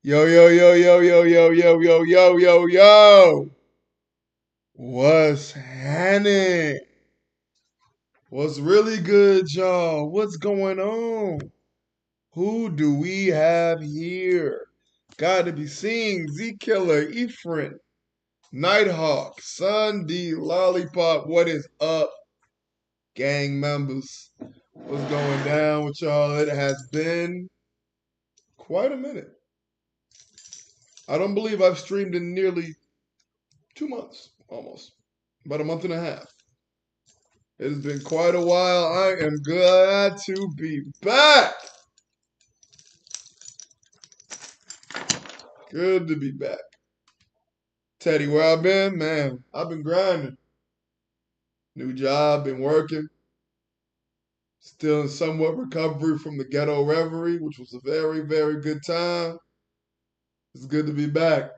Yo, yo, yo, yo, yo, yo, yo, yo, yo, yo, yo. What's happening? What's really good, y'all? What's going on? Who do we have here? Got to be seeing Z Killer, Ephraim, Nighthawk, Sun D, Lollipop. What is up, gang members? What's going down with y'all? It has been quite a minute. I don't believe I've streamed in nearly 2 months, almost. About a month and a half. It has been quite a while. I am glad to be back. Good to be back. Teddy, where I've been? Man, I've been grinding. New job, been working. Still in somewhat recovery from the ghetto reverie, which was a very, very good time. It's good to be back.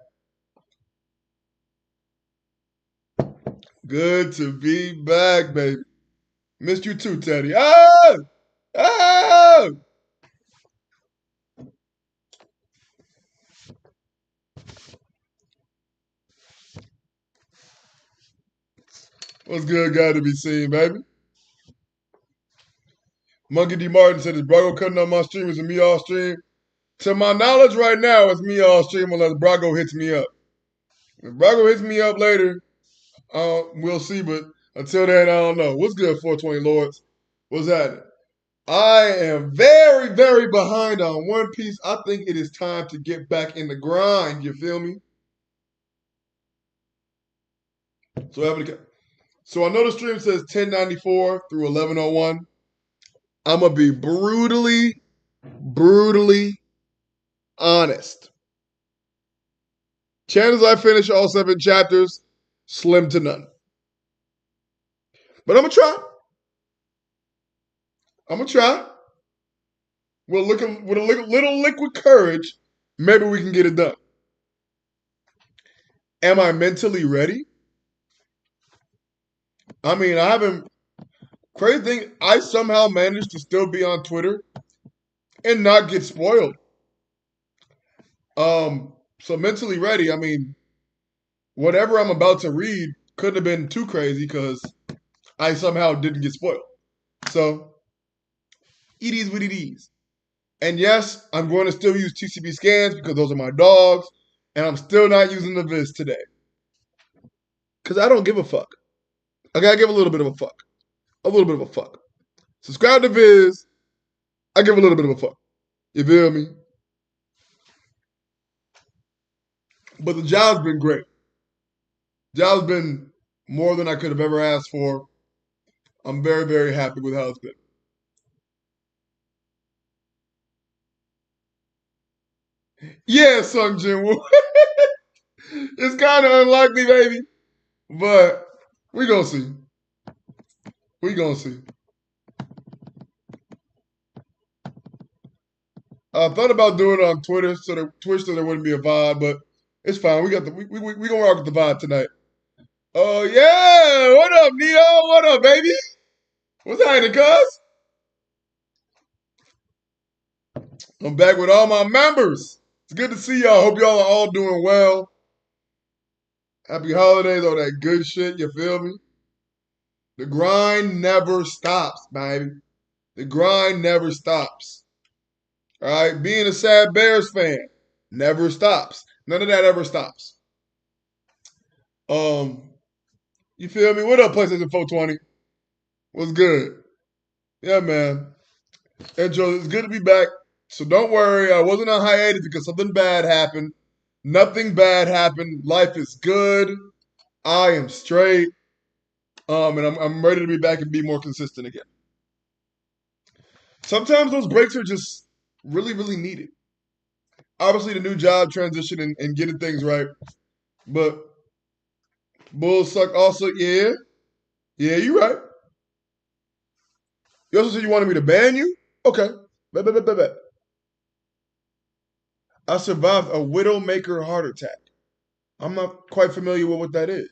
Good to be back, baby. Missed you too, Teddy. Oh! Oh! What's good, guy to be seen, baby? Monkey D. Martin said, is Brago cutting on my stream? Is it me all stream? To my knowledge right now, it's me all stream unless Brago hits me up. If Brago hits me up later, we'll see. But until then, I don't know. What's good, 420 Lords? What's happening? I am very, very behind on One Piece. I think it is time to get back in the grind. You feel me? So I know the stream says 1094 through 1101. I'm gonna be brutally, brutally honest. Chances I finish all 7 chapters, slim to none. But I'm gonna try. I'm gonna try. With a little liquid courage, maybe we can get it done. Am I mentally ready? I mean, I haven't. Crazy thing, I somehow managed to still be on Twitter and not get spoiled. So mentally ready. I mean, whatever I'm about to read couldn't have been too crazy because I somehow didn't get spoiled. So it is what it is. And yes, I'm going to still use TCB scans because those are my dogs, and I'm still not using the Viz today because I don't give a fuck. I gotta give a little bit of a fuck. A little bit of a fuck. Subscribe to Viz. I give a little bit of a fuck. You feel me? But the job's been great. Job's been more than I could have ever asked for. I'm very, very happy with how it's been. Yeah, Sung Jin Woo. It's kind of unlikely, baby. But we gonna see. We gonna see. I thought about doing it on Twitter so that Twitch so there wouldn't be a vibe, but it's fine. We gonna rock with the vibe tonight. Oh yeah! What up, Neo? What up, baby? What's happening, cuz? I'm back with all my members. It's good to see y'all. Hope y'all are all doing well. Happy holidays, all that good shit. You feel me? The grind never stops, baby. The grind never stops. All right, being a sad Bears fan never stops. None of that ever stops. Um, you feel me? What up, PlayStation 420? What's good? Yeah, man. And Joe, it's good to be back. So don't worry, I wasn't on hiatus because something bad happened. Nothing bad happened. Life is good. I am straight. And I'm ready to be back and be more consistent again. Sometimes those breaks are just really, really needed. Obviously, the new job transition and getting things right. But Bulls suck also. Yeah. Yeah, you're right. You also said you wanted me to ban you? Okay. Bet, bet, bet, bet, bet. I survived a Widowmaker heart attack. I'm not quite familiar with what that is.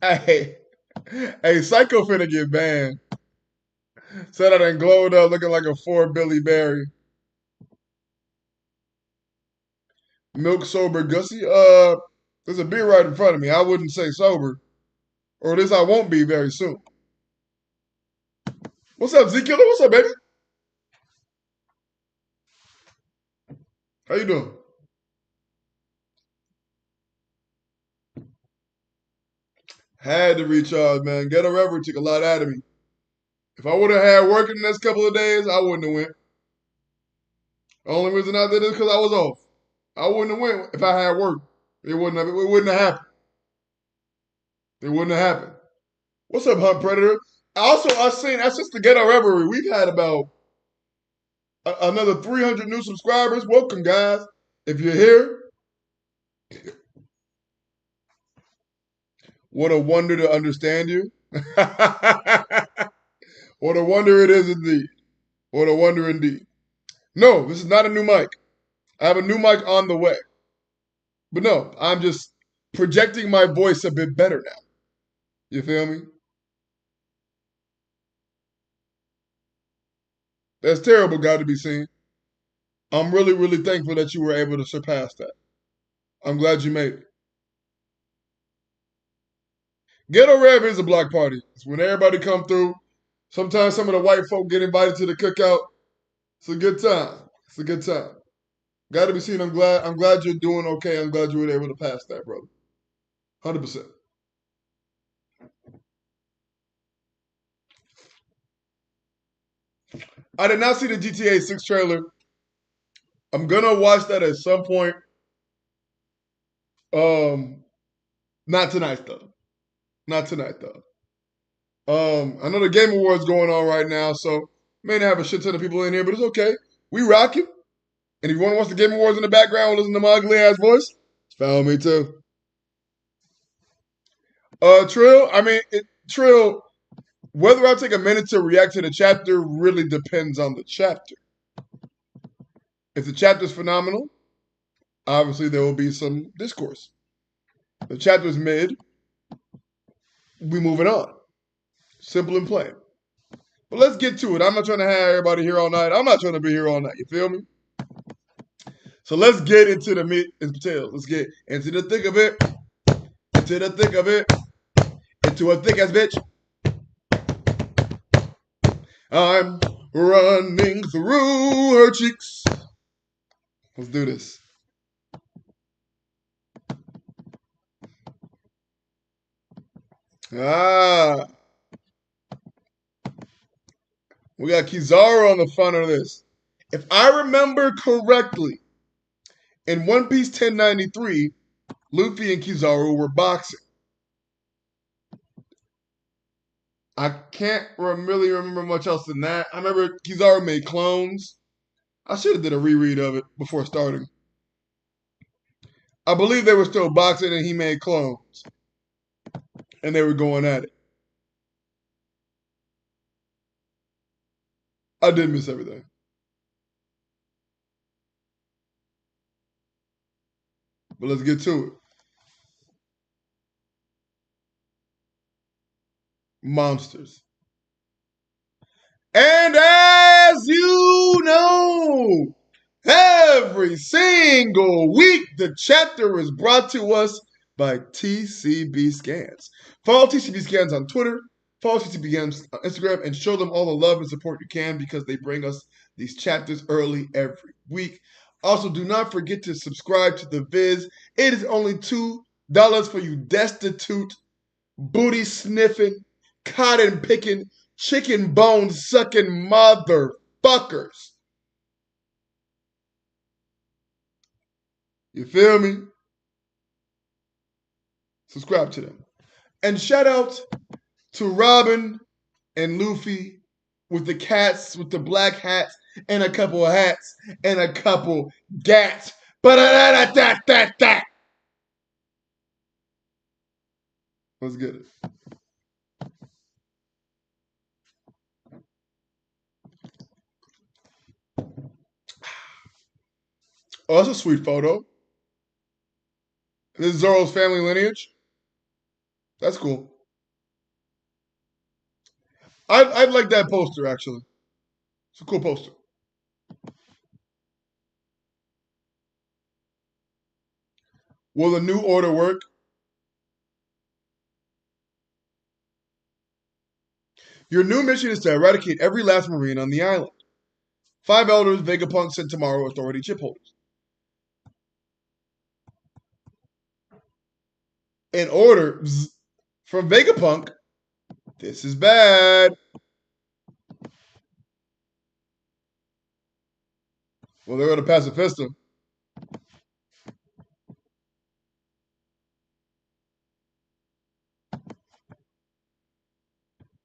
Hey, hey, Psycho finna get banned. Sat out and glowed up looking like a 4 Billy Berry. Milk sober Gussie. There's a beer right in front of me. I wouldn't say sober. Or this I won't be very soon. What's up, Zeke? What's up, baby? How you doing? Had to recharge, man. Ghetto Reverie took a lot out of me. If I would have had work in the next couple of days, I wouldn't have went. The only reason I did it is because I was off. I wouldn't have went if I had work. It wouldn't have happened. It wouldn't have happened. What's up, Hunt Predator? Also, I seen that's just the Ghetto Reverie. We've had about another 300 new subscribers. Welcome, guys. If you're here, what a wonder to understand you. What a wonder it is indeed. What a wonder indeed. No, this is not a new mic. I have a new mic on the way. But no, I'm just projecting my voice a bit better now. You feel me? That's terrible, God, to be seen. I'm really, really thankful that you were able to surpass that. I'm glad you made it. Ghetto Rev is a block party. It's when everybody come through. Sometimes some of the white folk get invited to the cookout. It's a good time. It's a good time. Got to be seen. I'm glad. I'm glad you're doing okay. I'm glad you were able to pass that, brother. 100%. I did not see the GTA 6 trailer. I'm gonna watch that at some point. Um, not tonight though. Not tonight though. I know the Game Awards going on right now, so may not have a shit ton of people in here, but it's okay. We rocking. And if you want to watch the Game Awards in the background, listen to my ugly ass voice. Follow me too. Trill. Trill. Whether I take a minute to react to the chapter really depends on the chapter. If the chapter's phenomenal, obviously there will be some discourse. The chapter's mid, we moving on. Simple and plain. But let's get to it. I'm not trying to have everybody here all night. I'm not trying to be here all night. You feel me? So let's get into the meat and potatoes. Let's get into the thick of it. Into the thick of it. Into a thick ass bitch. I'm running through her cheeks. Let's do this. We got Kizaru on the front of this. If I remember correctly, in One Piece 1093, Luffy and Kizaru were boxing. I can't really remember much else than that. I remember Kizaru made clones. I should have did a reread of it before starting. I believe they were still boxing and he made clones. And they were going at it. I did miss everything. But let's get to it. Monsters. And as you know, every single week, the chapter is brought to us by TCB Scans. Follow TCB Scans on Twitter, follow TCB Scans on Instagram, and show them all the love and support you can because they bring us these chapters early every week. Also, do not forget to subscribe to the Viz. It is only $2 for you destitute, booty sniffing, cotton picking, chicken bone sucking motherfuckers. You feel me? Subscribe to them. And shout out to Robin and Luffy with the cats, with the black hats, and a couple of hats, and a couple gats. Ba-da-da-da-da-da-da. Let's get it. Oh, that's a sweet photo. This is Zoro's family lineage. That's cool. I'd like that poster actually. It's a cool poster. Will the new order work? Your new mission is to eradicate every last Marine on the island. 5 elders, Vegapunk sent tomorrow, authority chip holders. In order from Vegapunk, this is bad. Well, they're going to Pacifista.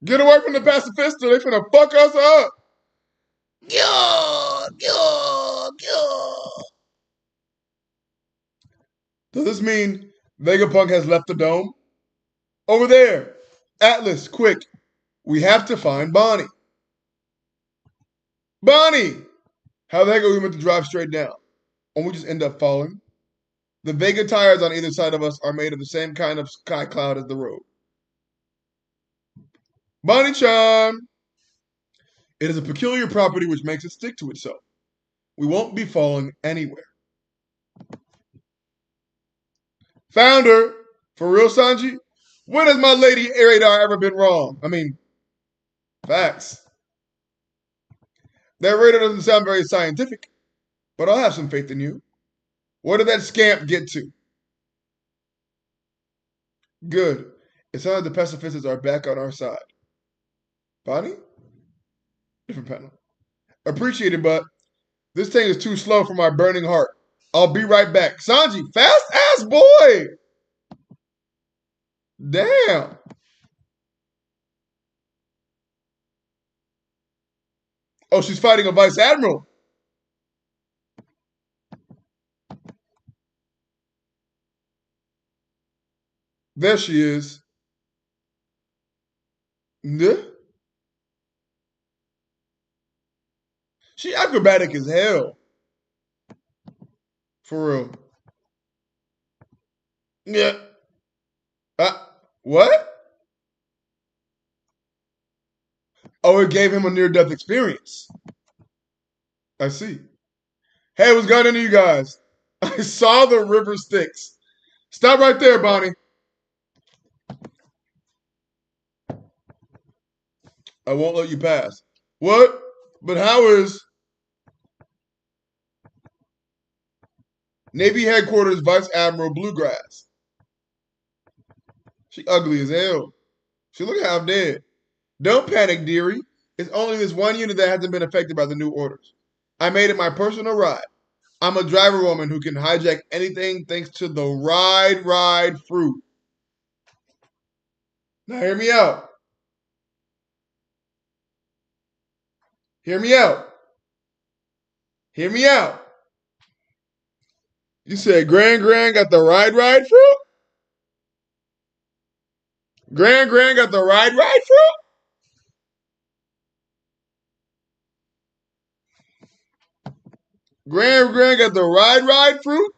Get away from the Pacifista. They finna fuck us up. Yeah, yeah, yeah. Does this mean Vegapunk has left the dome? Over there. Atlas, quick. We have to find Bonnie. Bonnie! How the heck are we meant to drive straight down? Won't we just end up falling? The Vega tires on either side of us are made of the same kind of sky cloud as the road. Bonnie-chan! It is a peculiar property which makes it stick to itself. We won't be falling anywhere. Founder! For real, Sanji? When has my lady radar ever been wrong? I mean, facts. That radar doesn't sound very scientific, but I'll have some faith in you. What did that scamp get to? Good. It sounds like the pacifists are back on our side. Bonnie? Different panel. Appreciate it, but this thing is too slow for my burning heart. I'll be right back. Sanji, fast ass boy! Damn. Oh, she's fighting a vice admiral. There she is. Yeah. She acrobatic as hell. For real. Yeah. What? Oh, it gave him a near-death experience. I see. Hey, what's going on to you guys? I saw the river Styx. Stop right there, Bonnie. I won't let you pass. What? But how is Navy Headquarters Vice Admiral Bluegrass? She ugly as hell. She look half dead. Don't panic, dearie. It's only this one unit that hasn't been affected by the new orders. I made it my personal ride. I'm a driver woman who can hijack anything thanks to the ride fruit. Now hear me out. Hear me out. Hear me out. You said Grand got the ride fruit? Grand got the ride fruit? Grand got the ride fruit?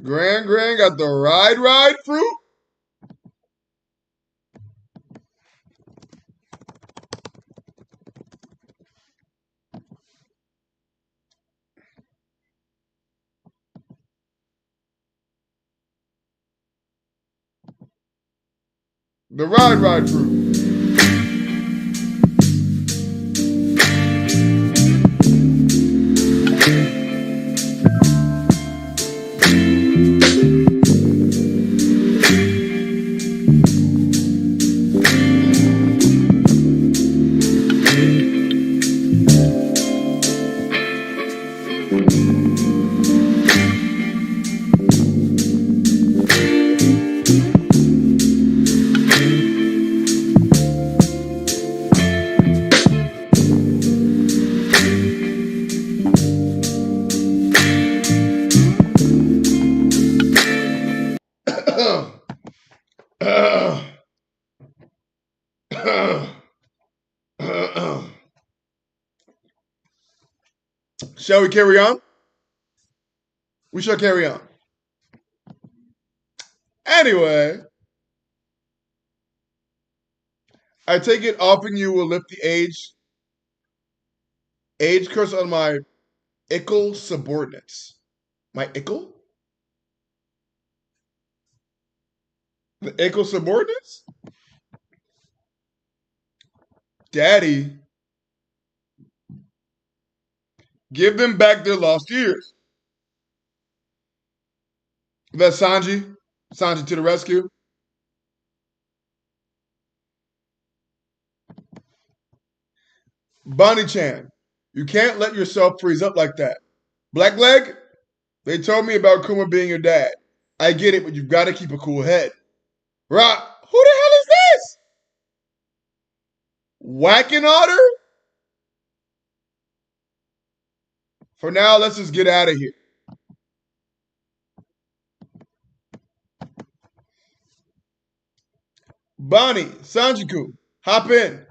Grand got the ride fruit? The ride fruit. Shall we carry on? We shall carry on. Anyway, I take it offering you will lift the age curse on my ickle subordinates. My ickle? The ickle subordinates? Daddy, give them back their lost years. That's Sanji. Sanji to the rescue. Bonnie-chan, you can't let yourself freeze up like that. Blackleg, they told me about Kuma being your dad. I get it, but you've got to keep a cool head. Rock, who the hell is this? Whacking Otter? For now, let's just get out of here. Bonnie, Sanji-kun, hop in.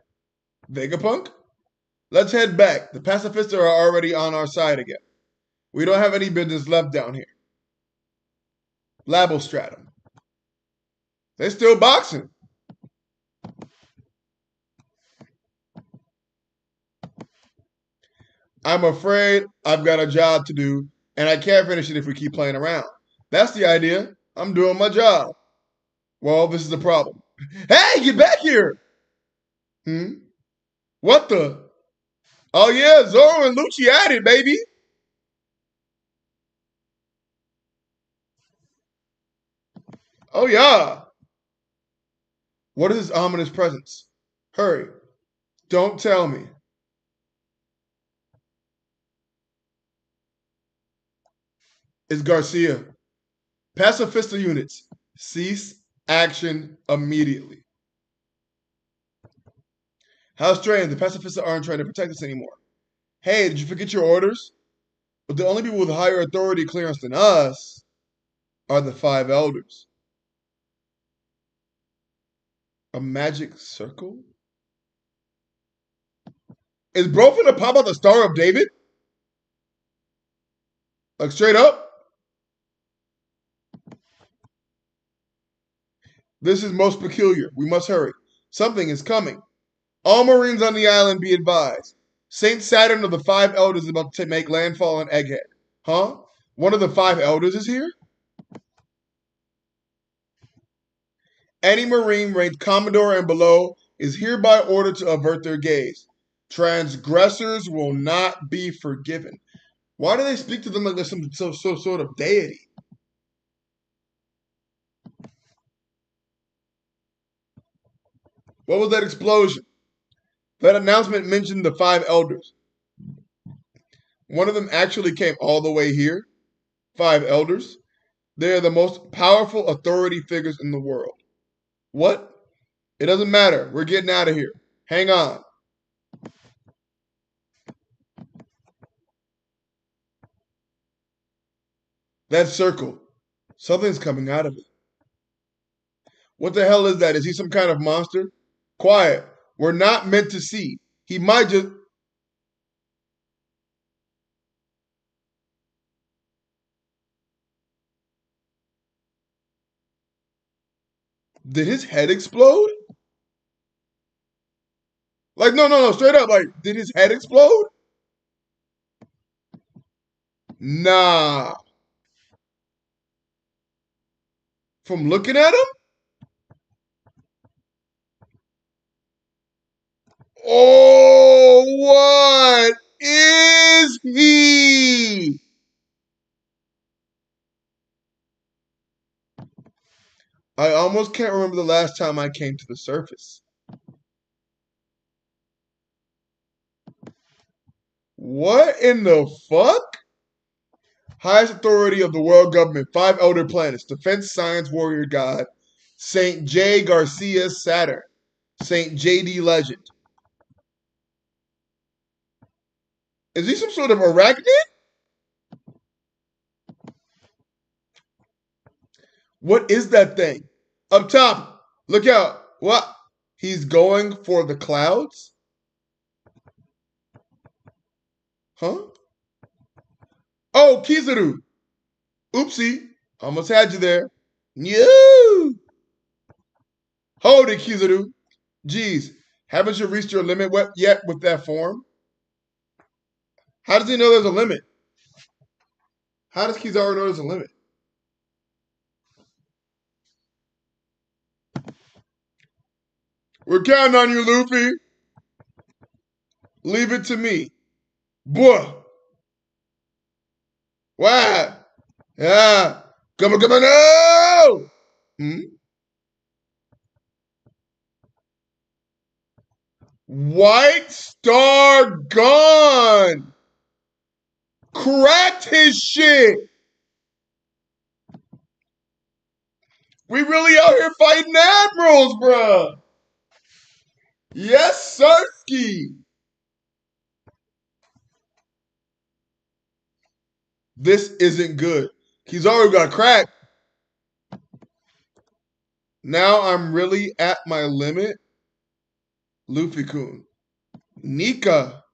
Vegapunk? Let's head back. The pacifists are already on our side again. We don't have any business left down here. Labostratum. They're still boxing. I'm afraid I've got a job to do, and I can't finish it if we keep playing around. That's the idea. I'm doing my job. Well, this is the problem. Hey, get back here! What the? Oh yeah, Zoro and Lucci at it, baby. Oh yeah. What is this ominous presence? Hurry. Don't tell me. It's Garcia. Pacifista units, cease action immediately. How strange, the Pacifista aren't trying to protect us anymore. Hey, did you forget your orders? But the only people with higher authority clearance than us are the five elders. A magic circle? Is bro finna pop out the Star of David? Like straight up? This is most peculiar. We must hurry. Something is coming. All Marines on the island be advised. Saint Saturn of the Five Elders is about to make landfall on Egghead. Huh? One of the five elders is here? Any Marine ranked Commodore and below is hereby ordered to avert their gaze. Transgressors will not be forgiven. Why do they speak to them like they're some sort of deity? What was that explosion? That announcement mentioned the five elders. One of them actually came all the way here. Five elders. They are the most powerful authority figures in the world. What? It doesn't matter. We're getting out of here. Hang on. That circle. Something's coming out of it. What the hell is that? Is he some kind of monster? Quiet. We're not meant to see. He might just. Did his head explode? Like, no, straight up. Like, did his head explode? Nah. From looking at him? Oh, what is he? I almost can't remember the last time I came to the surface. What in the fuck? Highest authority of the world government, five elder planets, defense science warrior god, Saint J. Garcia Saturn, Saint J.D. Legend. Is he some sort of arachnid? What is that thing? Up top, look out. What? He's going for the clouds? Huh? Oh, Kizaru. Oopsie. Almost had you there. You. Hold it, Kizaru. Geez, haven't you reached your limit yet with that form? How does he know there's a limit? How does Kizaru know there's a limit? We're counting on you, Luffy. Leave it to me. Boy. Wow. Yeah. Come on, no! Hmm? White Star gone. Cracked his shit. We really out here fighting admirals, bruh. Yes, sirski. This isn't good. He's already got cracked. Now I'm really at my limit. Luffy-kun. Nika.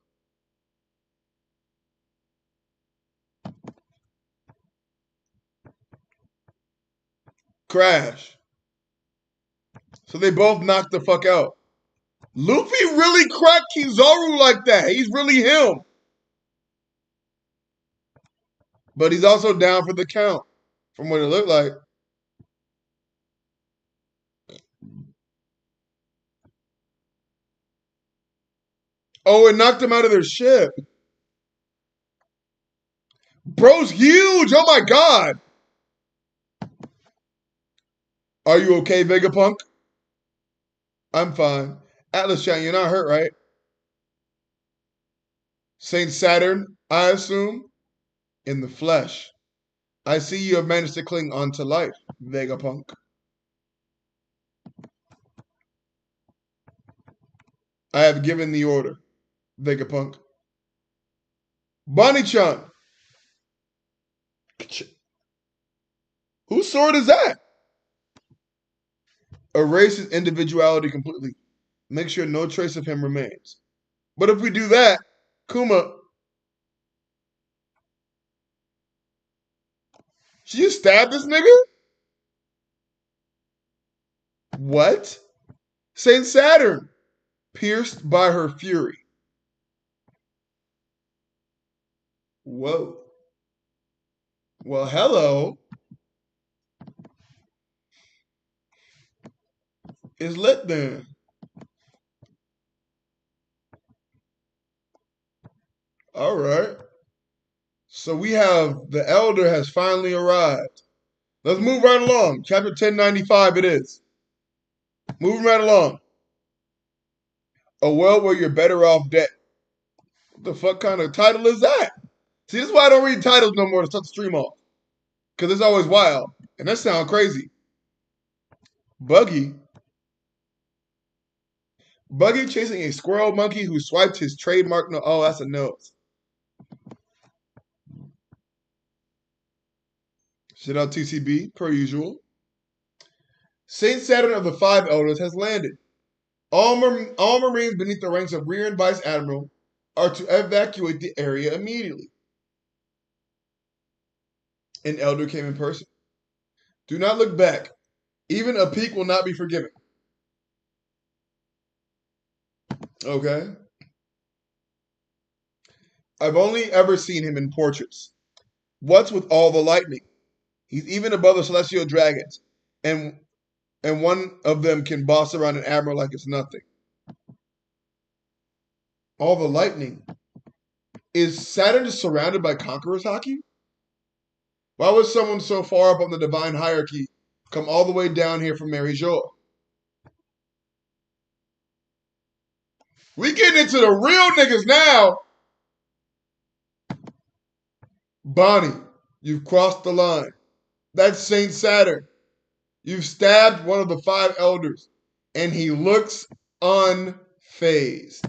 Crash. So they both knocked the fuck out. Luffy really cracked Kizaru like that. He's really him. But he's also down for the count, from what it looked like. Oh, it knocked him out of their ship. Bro's huge. Oh my god. Are you okay, Vegapunk? I'm fine. Atlas Chan, you're not hurt, right? Saint Saturn, I assume? In the flesh. I see you have managed to cling on to life, Vegapunk. I have given the order, Vegapunk. Bonnie-chan. Whose sword is that? Erase his individuality completely. Make sure no trace of him remains. But if we do that, Kuma, should you stab this nigga? What? Saint Saturn, pierced by her fury. Whoa. Well, hello. It's lit then. All right. So we have the Elder has finally arrived. Let's move right along. Chapter 1095 it is. Moving right along. A world where you're better off dead. What the fuck kind of title is that? See, this is why I don't read titles no more to start the stream off. Because it's always wild. And that sounds crazy. Buggy. Buggy chasing a squirrel monkey who swiped his trademark nose. Oh, that's a nose. Shit out TCB, per usual. Saint Saturn of the Five Elders has landed. All Marines beneath the ranks of Rear and Vice Admiral are to evacuate the area immediately. An Elder came in person. Do not look back. Even a peek will not be forgiven. Okay. I've only ever seen him in portraits. What's with all the lightning? He's even above the celestial dragons. And one of them can boss around an admiral like it's nothing. All the lightning. Is Saturn just surrounded by conquerors hockey? Why would someone so far up on the divine hierarchy come all the way down here from Mary Jo? We getting into the real niggas now. Bonnie, you've crossed the line. That's Saint Saturn. You've stabbed one of the five elders, and he looks unfazed.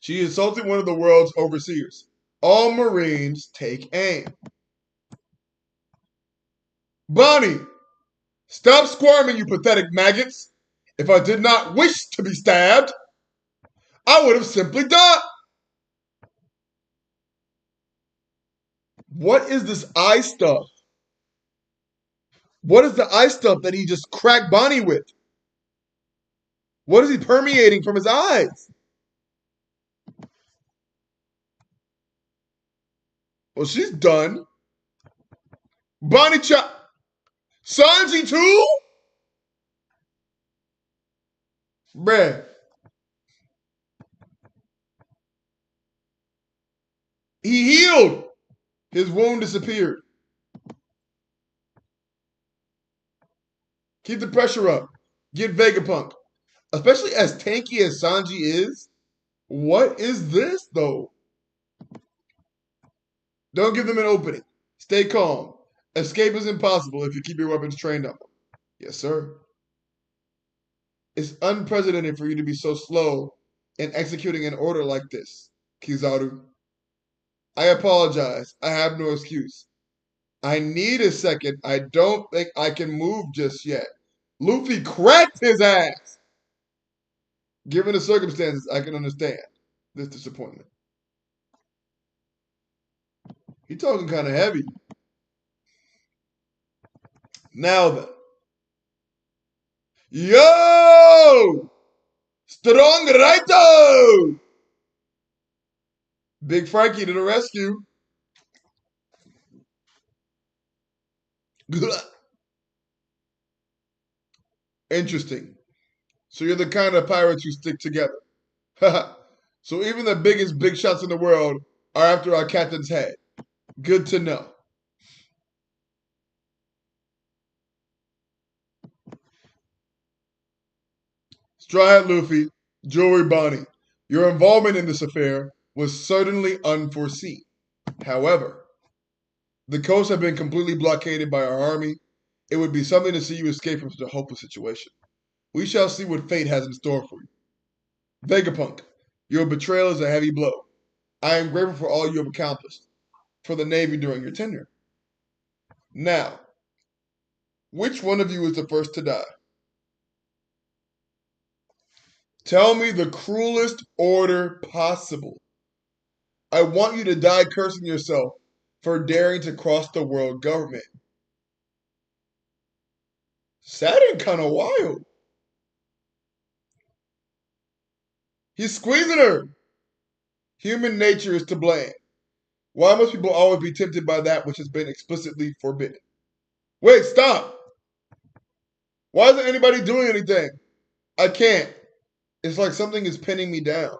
She insulted one of the world's overseers. All Marines take aim. Bonnie, stop squirming, you pathetic maggots. If I did not wish to be stabbed, I would have simply done. What is this eye stuff? What is the eye stuff that he just cracked Bonnie with? What is he permeating from his eyes? Well, she's done. Bonnie Chop. Sanji too? Bruh. He healed. His wound disappeared. Keep the pressure up. Get Vegapunk. Especially as tanky as Sanji is. What is this, though? Don't give them an opening. Stay calm. Escape is impossible if you keep your weapons trained on them. Yes, sir. It's unprecedented for you to be so slow in executing an order like this, Kizaru. I apologize. I have no excuse. I need a second. I don't think I can move just yet. Luffy cracked his ass. Given the circumstances, I can understand this disappointment. He talking kind of heavy. Now then. Yo! Strong Raito! Big Frankie to the rescue. Interesting. So you're the kind of pirates who stick together. So even the biggest big shots in the world are after our captain's head. Good to know. Straw Hat Luffy, Jewelry Bonnie, your involvement in this affair was certainly unforeseen. However, the coast had been completely blockaded by our army. It would be something to see you escape from such a hopeless situation. We shall see what fate has in store for you. Vegapunk, your betrayal is a heavy blow. I am grateful for all you have accomplished for the Navy during your tenure. Now, which one of you is the first to die? Tell me the cruelest order possible. I want you to die cursing yourself for daring to cross the world government. Saturn kind of wild. He's squeezing her. Human nature is to blame. Why must people always be tempted by that which has been explicitly forbidden? Wait, stop. Why isn't anybody doing anything? I can't. It's like something is pinning me down.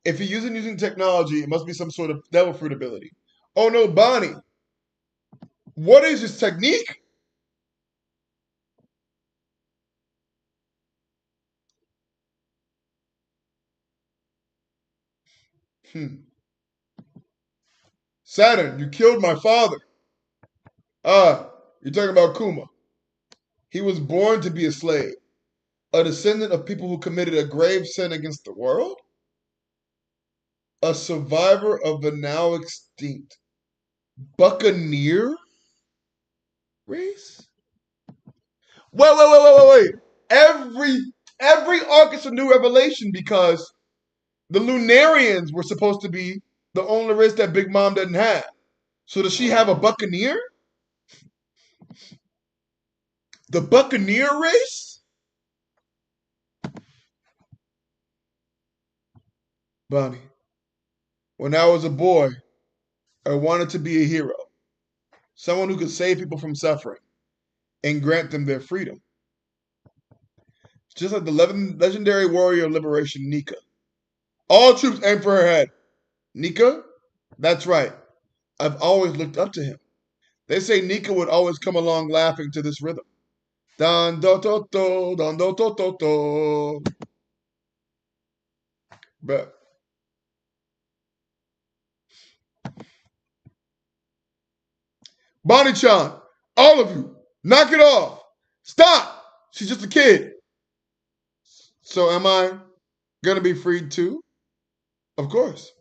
If he isn't using technology, it must be some sort of devil fruit ability. Oh no, Bonnie. What is his technique? Hmm. Saturn, you killed my father. Ah, you're talking about Kuma. He was born to be a slave, a descendant of people who committed a grave sin against the world, a survivor of the now extinct Buccaneer race. Wait. Every every arc is a new revelation because the Lunarians were supposed to be the only race that Big Mom doesn't have. So does she have a Buccaneer? The Buccaneer race? Bonnie, when I was a boy, I wanted to be a hero. Someone who could save people from suffering and grant them their freedom. Just like the legendary warrior of liberation, Nika. All troops aim for her head. Nika? That's right. I've always looked up to him. They say Nika would always come along laughing to this rhythm. Dan do to to, dan do to to. But Bonnie-chan, all of you, knock it off. Stop. She's just a kid. So am I gonna be freed too? Of course.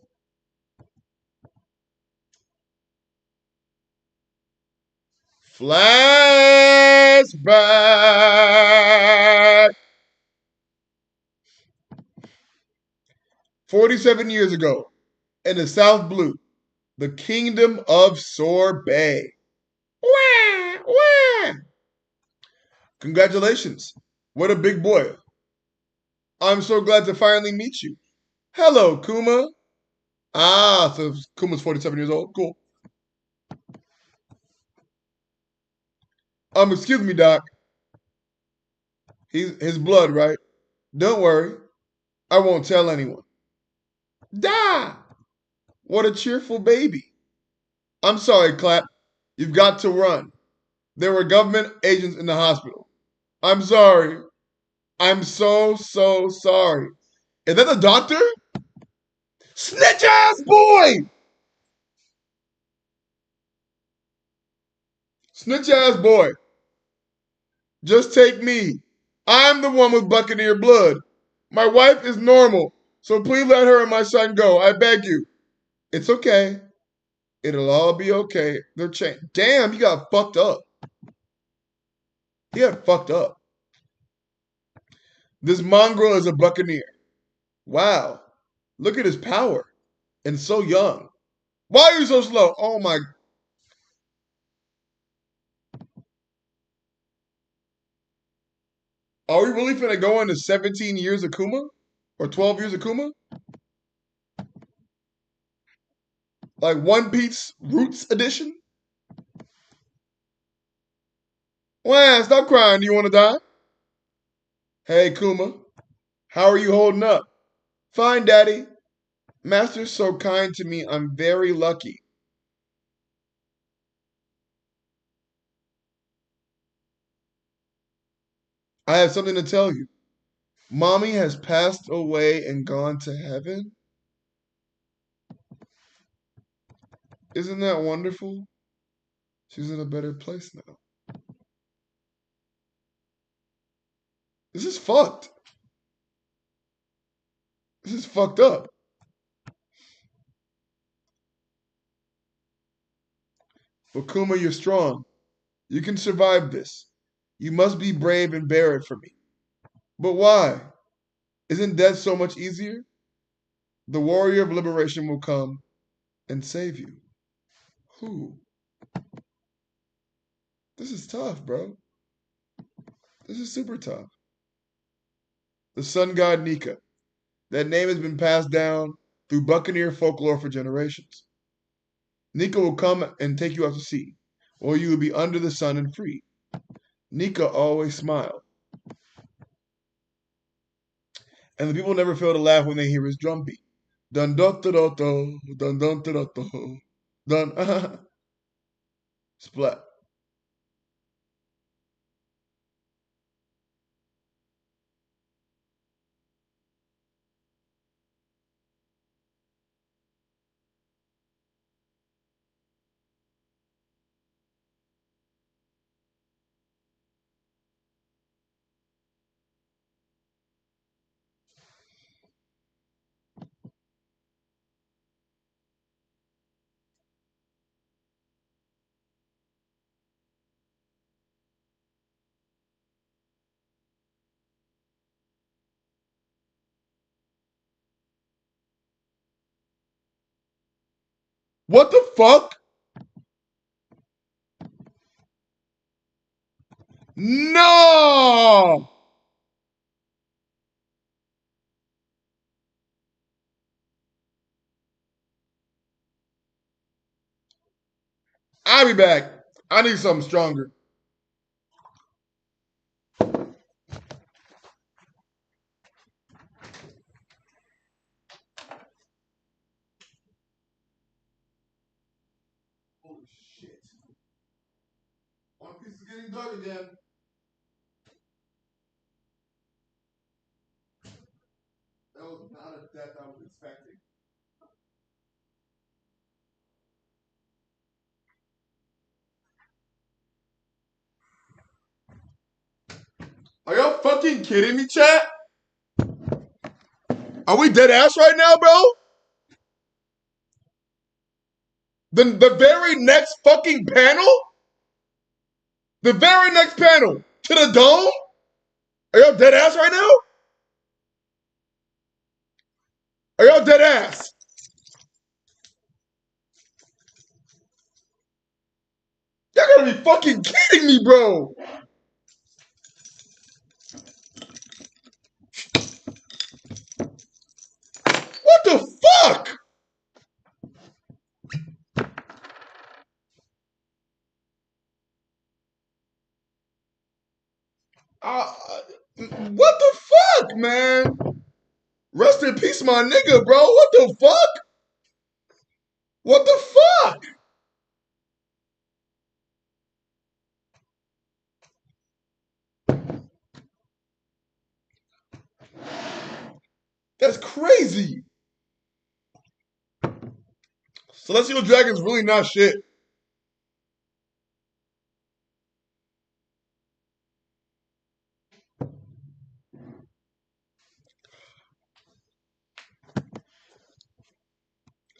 Flashback. 47 years ago, in the South Blue, The kingdom of sorbet. Wah, wah. Congratulations. What a big boy. I'm so glad to finally meet you. Hello, Kuma. Ah, so Kuma's 47 years old. Cool. Excuse me, Doc. He's his blood, right? Don't worry. I won't tell anyone. Da! What a cheerful baby. I'm sorry, Clap. You've got to run. There were government agents in the hospital. I'm sorry. I'm so sorry. Is that the doctor? Snitch ass boy! Snitch ass boy. Just take me. I'm the one with Buccaneer blood. My wife is normal, so please let her and my son go. I beg you. It's okay. It'll all be okay. They're changed. Damn, he got fucked up. He got fucked up. This mongrel is a Buccaneer. Wow. Look at his power. And so young. Why are you so slow? Oh my. Are we really finna go into 17 years of Kuma? Or 12 years of Kuma? Like One Piece Roots Edition? Wow, stop crying. Do you want to die? Hey, Kuma. How are you holding up? Fine, Daddy. Master's so kind to me. I'm very lucky. I have something to tell you. Mommy has passed away and gone to heaven. Isn't that wonderful? She's in a better place now. This is fucked. This is fucked up. But Kuma, you're strong. You can survive this. You must be brave and bear it for me. But why? Isn't death so much easier? The warrior of liberation will come and save you. Who? This is tough, bro. This is super tough. The sun god Nika. That name has been passed down through Buccaneer folklore for generations. Nika will come and take you out to sea, or you will be under the sun and free. Nika always smiled, and the people never fail to laugh when they hear his drum beat. Dun dun dun dun dun dun dun dun dun dun. Splat. What the fuck? No! I'll be back. I need something stronger. Holy shit. One Piece is getting dug again. That was not a death I was expecting. Are y'all fucking kidding me, chat? Are we dead ass right now, bro? The very next fucking panel? The very next panel to the dome? Are y'all dead ass right now? Are y'all dead ass? fucking kidding me, bro? What the fuck? Uh, what the fuck, man? Rest in peace, my nigga, bro. What the fuck? What the fuck? That's crazy. Celestial Dragon's really not shit.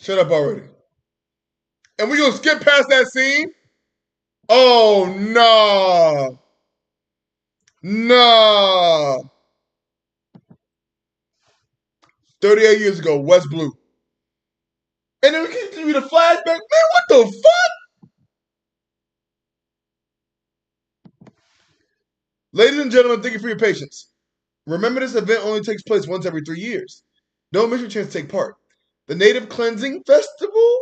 Shut up already. And we gonna skip past that scene? Oh, nah. Nah. 38 years ago, West Blue. And then we continue the flashback. Man, what the fuck? Ladies and gentlemen, thank you for your patience. Remember, this event only takes place once every 3 years. Don't miss your chance to take part. The Native Cleansing Festival?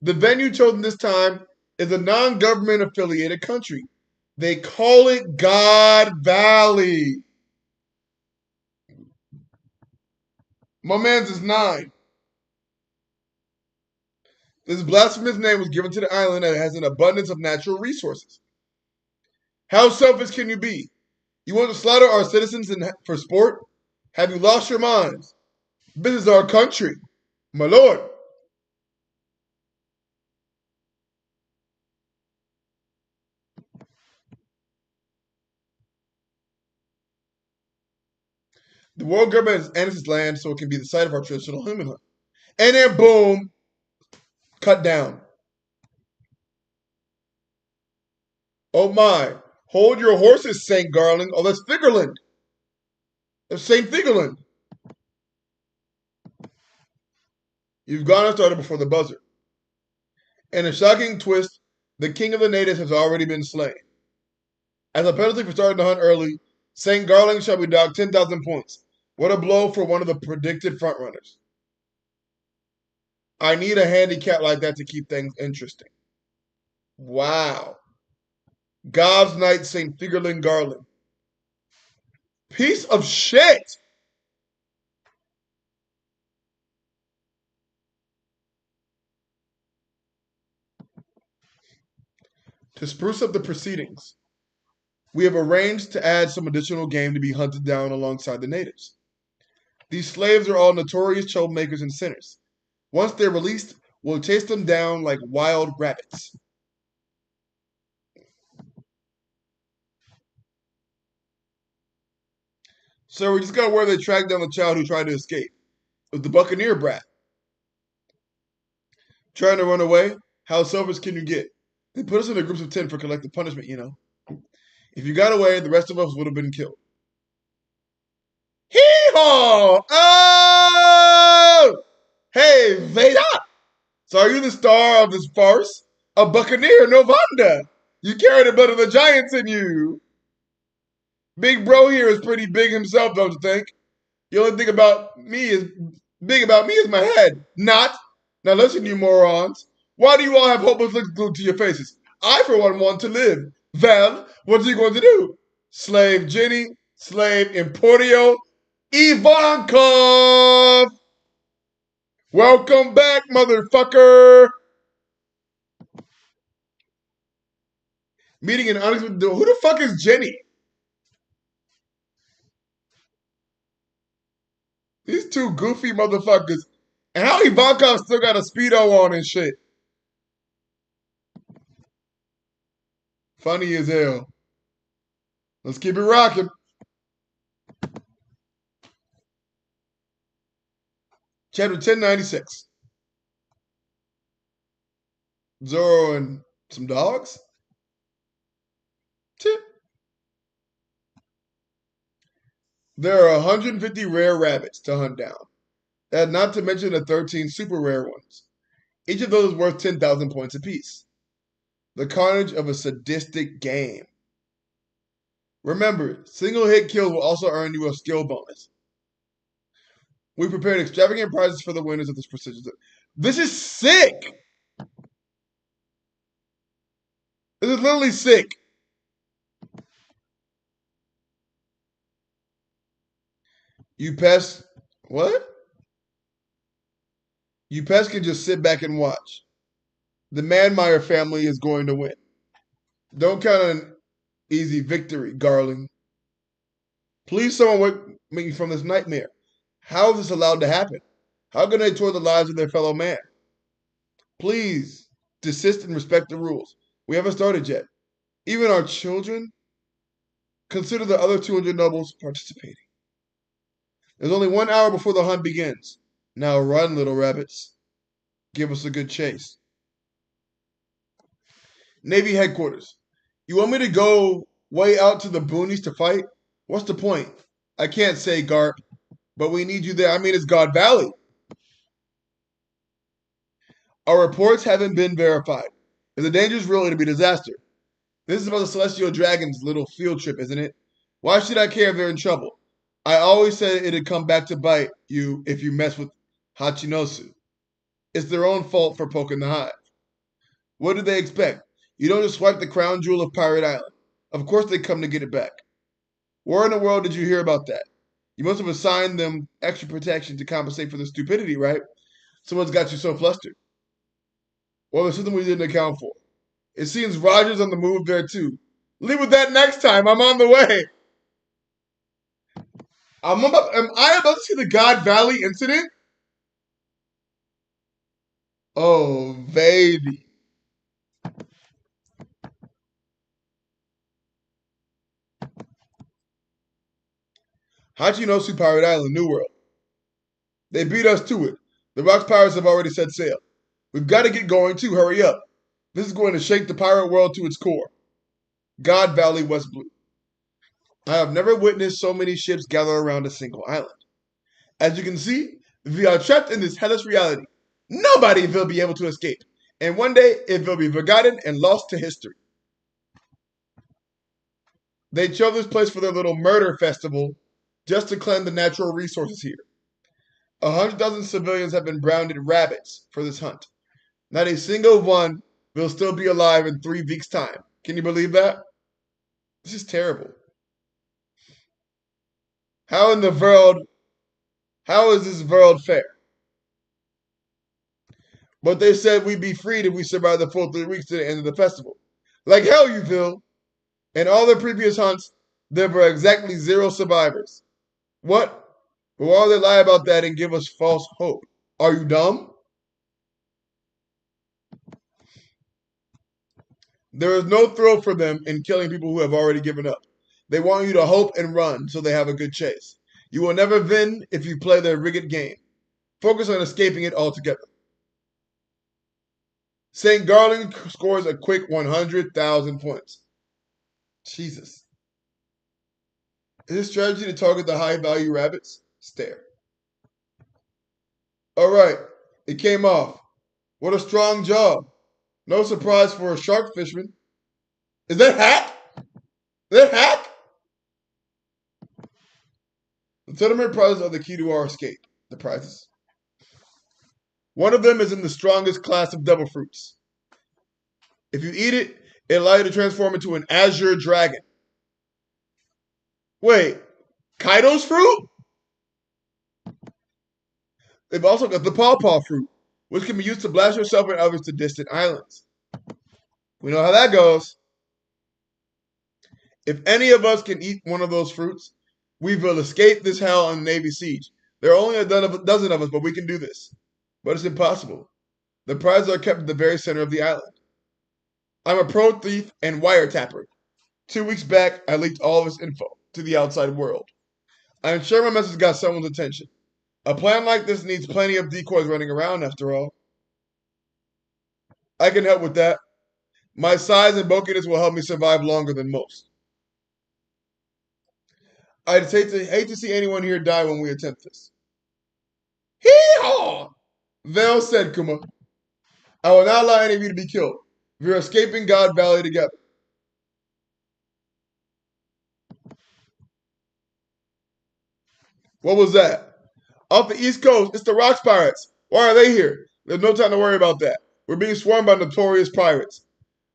The venue chosen this time is a non-government affiliated country. They call it God Valley. My man's is 9. This blasphemous name was given to the island that has an abundance of natural resources. How selfish can you be? You want to slaughter our citizens for sport? Have you lost your minds? This is our country. My lord. The world government has annexed land so it can be the site of our traditional human hunt. And then boom, cut down. Oh my. Hold your horses, St. Garland. Oh, that's Figurland. That's St. Figurland. You've gone and started before the buzzer. In a shocking twist, the king of the natives has already been slain. As a penalty for starting the hunt early, St. Garland shall be docked 10,000 points. What a blow for one of the predicted frontrunners. I need a handicap like that to keep things interesting. Wow. God's Knight St. Figurland Garland. Piece of shit. To spruce up the proceedings, we have arranged to add some additional game to be hunted down alongside the natives. These slaves are all notorious troublemakers and sinners. Once they're released, we'll chase them down like wild rabbits. So we just got where they tracked down the child who tried to escape. It was the Buccaneer brat. Trying to run away? How selfish can you get? They put us in groups of 10 for collective punishment, you know. If you got away, the rest of us would have been killed. Hee-haw! Oh! Hey, Veda! So are you the star of this farce? A Buccaneer, no wonder. You carry the blood of the giants in you. Big bro here is pretty big himself, don't you think? The only thing about me is big about me is my head. Not. Now listen, you morons. Why do you all have hopeless looks glued to your faces? I, for one, want to live. Well, what are you going to do? Slave Jenny, slave Emporio, Ivankov! Welcome back, motherfucker! Meeting an unexpected. Who the fuck is Jenny? These two goofy motherfuckers. And how Ivankov still got a Speedo on and shit. Funny as hell. Let's keep it rocking. Chapter 1096. Zoro and some dogs? Tip. There are 150 rare rabbits to hunt down. That's not to mention the 13 super rare ones. Each of those is worth 10,000 points apiece. The carnage of a sadistic game. Remember, single hit kills will also earn you a skill bonus. We prepared extravagant prizes for the winners of this prestigious. This is sick! This is literally sick. You pests. What? You pests can just sit back and watch. The Manmeyer family is going to win. Don't count on an easy victory, Garland. Please, someone wake me from this nightmare. How is this allowed to happen? How can they toward the lives of their fellow man? Please, desist and respect the rules. We haven't started yet. Even our children? Consider the other 200 nobles participating. There's only 1 hour before the hunt begins. Now run, little rabbits. Give us a good chase. Navy headquarters. You want me to go way out to the boonies to fight? What's the point? I can't say, Garp, but we need you there. I mean, it's God Valley. Our reports haven't been verified. If the danger is real, it'll be disaster. This is about the Celestial Dragon's little field trip, isn't it? Why should I care if they're in trouble? I always said it'd come back to bite you if you mess with Hachinosu. It's their own fault for poking the hive. What do they expect? You don't just swipe the crown jewel of Pirate Island. Of course they come to get it back. Where in the world did you hear about that? You must have assigned them extra protection to compensate for the stupidity, right? Someone's got you so flustered. Well, there's something we didn't account for. It seems Roger's on the move there too. Leave with that next time. I'm on the way. Am I about to see the God Valley incident? Oh, baby. Hachinosu Pirate Island, New World. They beat us to it. The Rocks Pirates have already set sail. We've got to get going too. Hurry up. This is going to shake the pirate world to its core. God Valley, West Blue. I have never witnessed so many ships gather around a single island. As you can see, we are trapped in this hellish reality. Nobody will be able to escape. And one day, it will be forgotten and lost to history. They chose this place for their little murder festival just to cleanse the natural resources here. 100,000 civilians have been branded rabbits for this hunt. Not a single one will still be alive in 3 weeks' time. Can you believe that? This is terrible. How in the world, how is this world fair? But they said we'd be freed if we survived the full 3 weeks to the end of the festival. Like hell you will. In all the previous hunts, there were exactly 0 survivors. What? Well, why would they lie about that and give us false hope? Are you dumb? There is no thrill for them in killing people who have already given up. They want you to hope and run so they have a good chase. You will never win if you play their rigged game. Focus on escaping it altogether. St. Garland scores a quick 100,000 points. Jesus. Is this strategy to target the high value rabbits? Stare. All right, it came off. What a strong job. No surprise for a shark fisherman. Is that Hack? Is that Hack? The tournament prizes are the key to our escape. The prizes. One of them is in the strongest class of devil fruits. If you eat it, it allows you to transform into an azure dragon. Wait, Kaido's fruit? They've also got the pawpaw fruit, which can be used to blast yourself and others to distant islands. We know how that goes. If any of us can eat one of those fruits, we will escape this hell on the Navy siege. There are only a dozen of us, but we can do this. But it's impossible. The prizes are kept at the very center of the island. I'm a pro thief and wiretapper. 2 weeks back, I leaked all of this info to the outside world. I'm sure my message got someone's attention. A plan like this needs plenty of decoys running around, after all. I can help with that. My size and bulkiness will help me survive longer than most. I'd hate to see anyone here die when we attempt this. Hee-haw! Well said, Kuma. I will not allow any of you to be killed. We're escaping God Valley together. What was that? Off the East Coast, it's the Rocks Pirates. Why are they here? There's no time to worry about that. We're being swarmed by notorious pirates.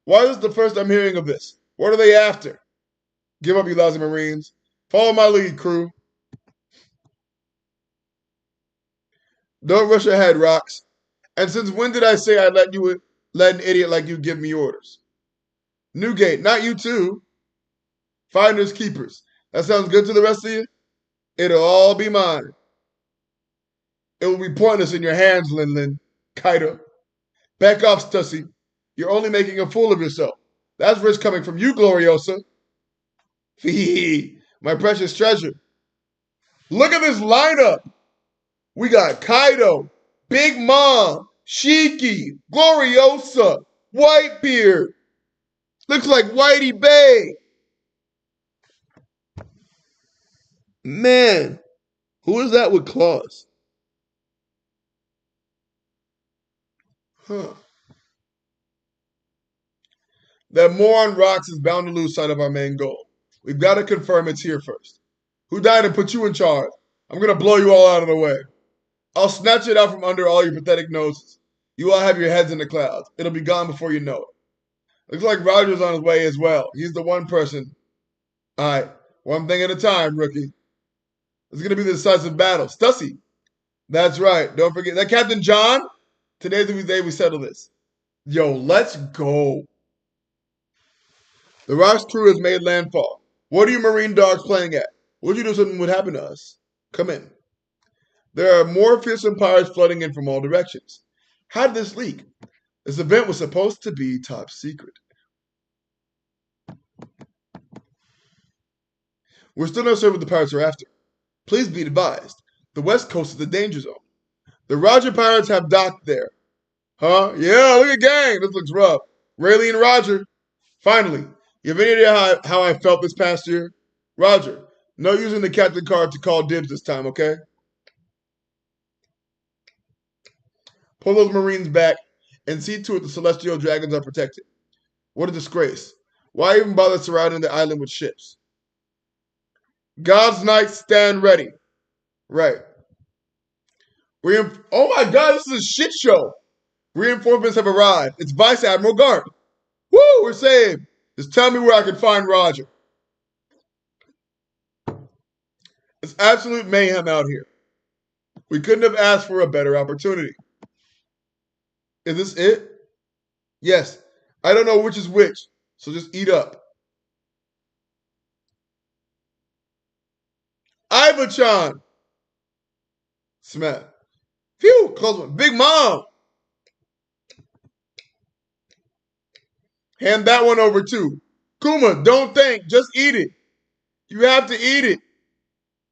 Why is this the first I'm hearing of this? What are they after? Give up, you lousy Marines. Follow my lead, crew. Don't rush ahead, Rocks. And since when did I say I'd let an idiot like you give me orders? Newgate, not you too. Finders keepers. That sounds good to the rest of you? It'll all be mine. It will be pointless in your hands, Lin Lin. Kaido. Back off, Stussy. You're only making a fool of yourself. That's risk coming from you, Gloriosa. Fee, my precious treasure. Look at this lineup. We got Kaido, Big Mom, Shiki, Gloriosa, Whitebeard. Looks like Whitey Bay. Man, who is that with claws? Huh. That moron Rocks is bound to lose sight of our main goal. We've got to confirm it's here first. Who died and put you in charge? I'm going to blow you all out of the way. I'll snatch it out from under all your pathetic noses. You all have your heads in the clouds. It'll be gone before you know it. Looks like Roger's on his way as well. He's the one person. All right, one thing at a time, rookie. It's going to be the decisive battle. Stussy. That's right. Don't forget. That Captain John? Today's the day we settle this. Yo, let's go. The Rock's crew has made landfall. What are you Marine dogs playing at? Would you do something would happen to us? Come in. There are more fearsome pirates flooding in from all directions. How did this leak? This event was supposed to be top secret. We're still not sure what the pirates are after. Please be advised. The west coast is the danger zone. The Roger pirates have docked there. Huh? Yeah, look at gang. This looks rough. Rayleigh and Roger. Finally, you have any idea how I felt this past year? Roger, no using the captain card to call dibs this time, okay? Pull those Marines back and see to it the celestial dragons are protected. What a disgrace. Why even bother surrounding the island with ships? God's Knights stand ready. Right. Oh my god, this is a shit show. Reinforcements have arrived. It's Vice Admiral Garp. Woo, we're saved. Just tell me where I can find Roger. It's absolute mayhem out here. We couldn't have asked for a better opportunity. Is this it? Yes. I don't know which is which, so just eat up. Iva-chan. Smack. Phew, close one. Big Mom. Hand that one over too. Kuma, don't think. Just eat it. You have to eat it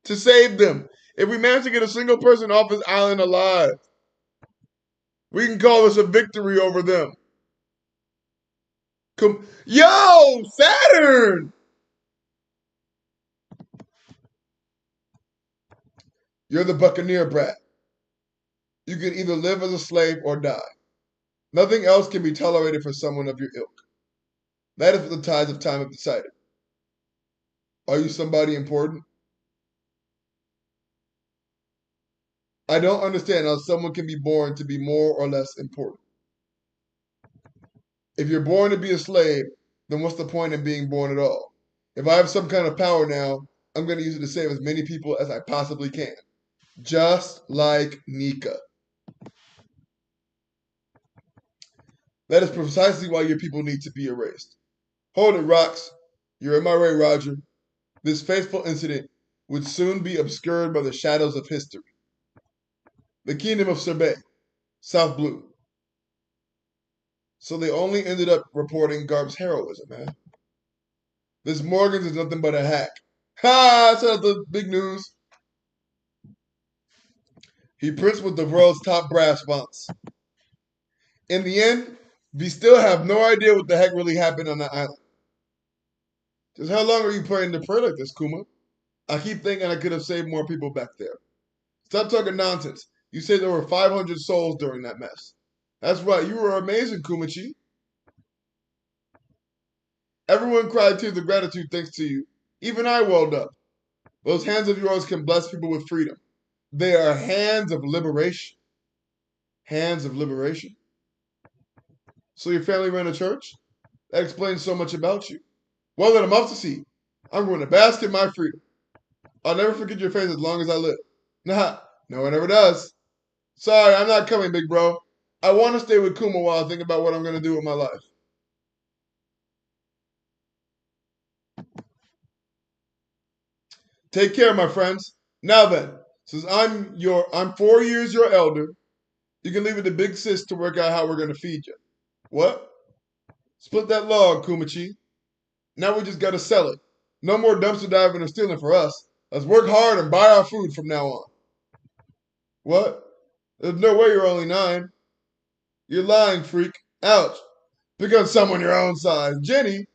to save them. If we manage to get a single person off this island alive, we can call this a victory over them. Yo, Saturn! You're the Buccaneer brat. You can either live as a slave or die. Nothing else can be tolerated for someone of your ilk. That is what the tides of time have decided. Are you somebody important? I don't understand how someone can be born to be more or less important. If you're born to be a slave, then what's the point in being born at all? If I have some kind of power now, I'm going to use it to save as many people as I possibly can. Just like Nika. That is precisely why your people need to be erased. Hold it, Rocks. You're in my way, Roger. This fateful incident would soon be obscured by the shadows of history. The kingdom of Serbay, South Blue. So they only ended up reporting Garp's heroism, man. This Morgans is nothing but a hack. Ha! Shout out the big news. He prints with the world's top brass fonts. In the end, we still have no idea what the heck really happened on the island. Just how long are you planning to pray like this, Kuma? I keep thinking I could have saved more people back there. Stop talking nonsense. You said there were 500 souls during that mess. That's right, you were amazing, Kumachi. Everyone cried tears of gratitude thanks to you. Even I welled up. Those hands of yours can bless people with freedom. They are hands of liberation. Hands of liberation. So your family ran a church? That explains so much about you. Well, then I'm off to see. I'm going to bask in my freedom. I'll never forget your face as long as I live. Nah, no one ever does. Sorry, I'm not coming, big bro. I want to stay with Kuma while I think about what I'm going to do with my life. Take care, my friends. Now then, since I'm 4 years your elder, you can leave it to Big Sis to work out how we're going to feed you. What? Split that log, Kumachi. Now we just got to sell it. No more dumpster diving or stealing for us. Let's work hard and buy our food from now on. What? There's no way you're only 9. You're lying, freak. Ouch. Pick on someone your own size. Jenny.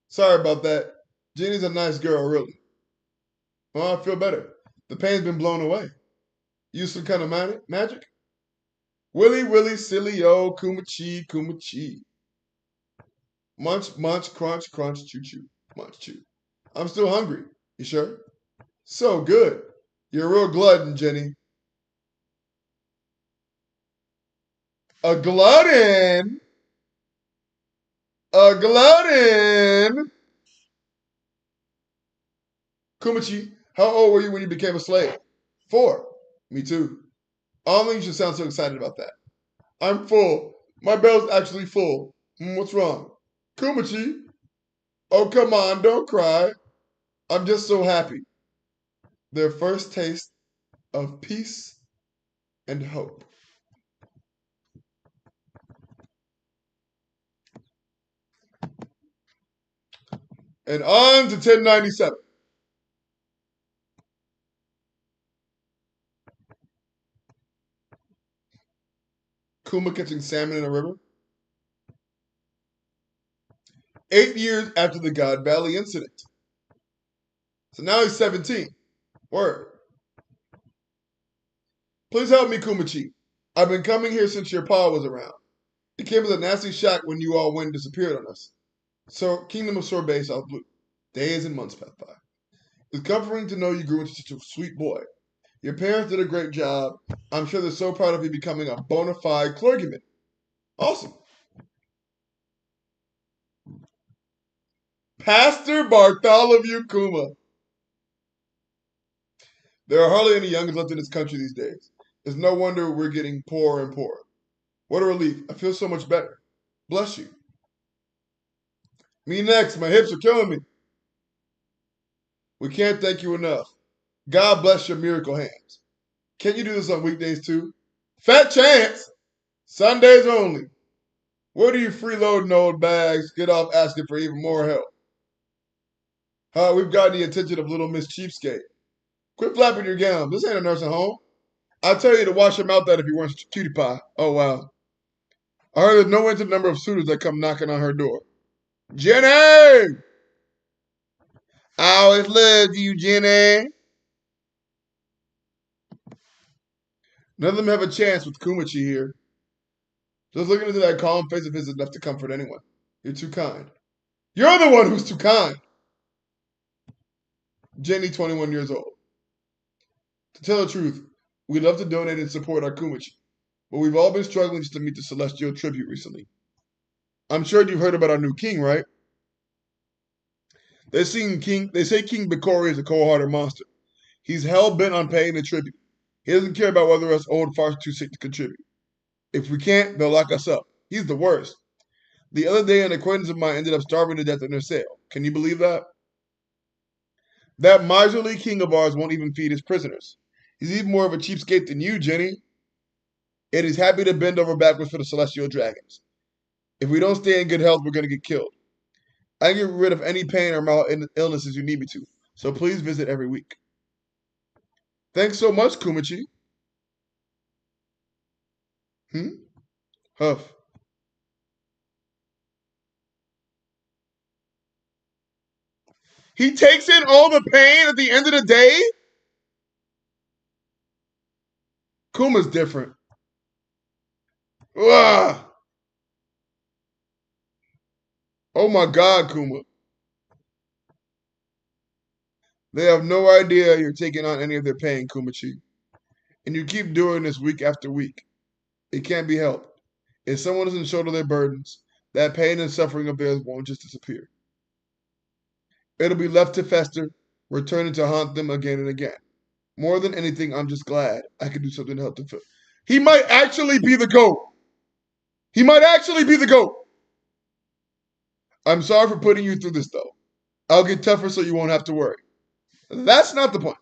Sorry about that. Jenny's a nice girl, really. Well, I feel better. The pain's been blown away. Use some kind of magic? Willy, willy, silly, oh, Kumachi, Kumachi. Munch, munch, crunch, crunch, choo, choo. Munch, chew. I'm still hungry. You sure? So good. You're a real glutton, Jenny. A glutton? A glutton? Kumachi, how old were you when you became a slave? 4. Me too. I don't think you should sound so excited about that. I'm full. My belly's actually full. What's wrong? Kumachi? Oh, come on, don't cry. I'm just so happy. Their first taste of peace and hope. And on to 1097. Kuma catching salmon in a river. 8 years after the God Valley incident. So now he's 17. Word. Please help me, Kumachi. I've been coming here since your pa was around. It came as a nasty shock when you all went and disappeared on us. So, Kingdom of Sorbet, South Blue. Days and months passed by. It's comforting to know you grew into such a sweet boy. Your parents did a great job. I'm sure they're so proud of you becoming a bona fide clergyman. Awesome. Pastor Bartholomew Kuma. There are hardly any youngins left in this country these days. It's no wonder we're getting poorer and poorer. What a relief. I feel so much better. Bless you. Me next. My hips are killing me. We can't thank you enough. God bless your miracle hands. Can you do this on weekdays too? Fat chance. Sundays only. Where do you freeloading old bags get off asking for even more help? We've gotten the attention of little Miss Cheapskate. Quit flapping your gown. This ain't a nursing home. I'll tell you to wash your mouth out if you weren't such a cutie pie. Oh, wow. I heard there's no end to the number of suitors that come knocking on her door. Jenny! I always loved you, Jenny. None of them have a chance with Kumachi here. Just looking into that calm face of his is enough to comfort anyone. You're too kind. You're the one who's too kind. Jenny, 21 years old. To tell the truth, we'd love to donate and support our Kumachi, but we've all been struggling just to meet the celestial tribute recently. I'm sure you've heard about our new king, right? They say King Bikori is a cold-hearted monster. He's hell-bent on paying the tribute. He doesn't care about whether us old farts are too sick to contribute. If we can't, they'll lock us up. He's the worst. The other day, an acquaintance of mine ended up starving to death in their cell. Can you believe that? That miserly king of ours won't even feed his prisoners. He's even more of a cheapskate than you, Jenny. And he's happy to bend over backwards for the celestial dragons. If we don't stay in good health, we're going to get killed. I can get rid of any pain or mild illnesses you need me to, so please visit every week. Thanks so much, Kumachi. Huff. He takes in all the pain at the end of the day? Kuma's different. Ugh. Oh my God, Kuma. They have no idea you're taking on any of their pain, Kumachi. And you keep doing this week after week. It can't be helped. If someone doesn't shoulder their burdens, that pain and suffering of theirs won't just disappear. It'll be left to fester, returning to haunt them again and again. More than anything, I'm just glad I could do something to help them feel. He might actually be the GOAT. He might actually be the GOAT. I'm sorry for putting you through this, though. I'll get tougher so you won't have to worry. That's not the point.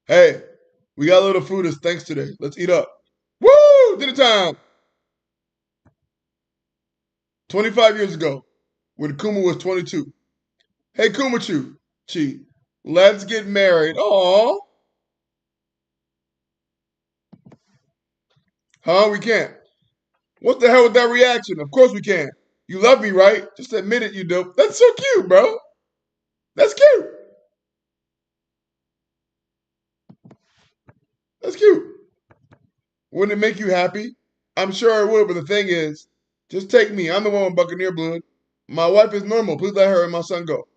Hey, we got a little food as thanks today. Let's eat up. Woo! Dinner time! 25 years ago, when Kuma was 22. Hey, Kumachu, Chi, let's get married. Aw. Huh? We can't. What the hell with that reaction? Of course we can. You love me, right? Just admit it, you dope. That's so cute, bro. That's cute. That's cute. Wouldn't it make you happy? I'm sure it would, but the thing is, just take me. I'm the one with Buccaneer blood. My wife is normal. Please let her and my son go.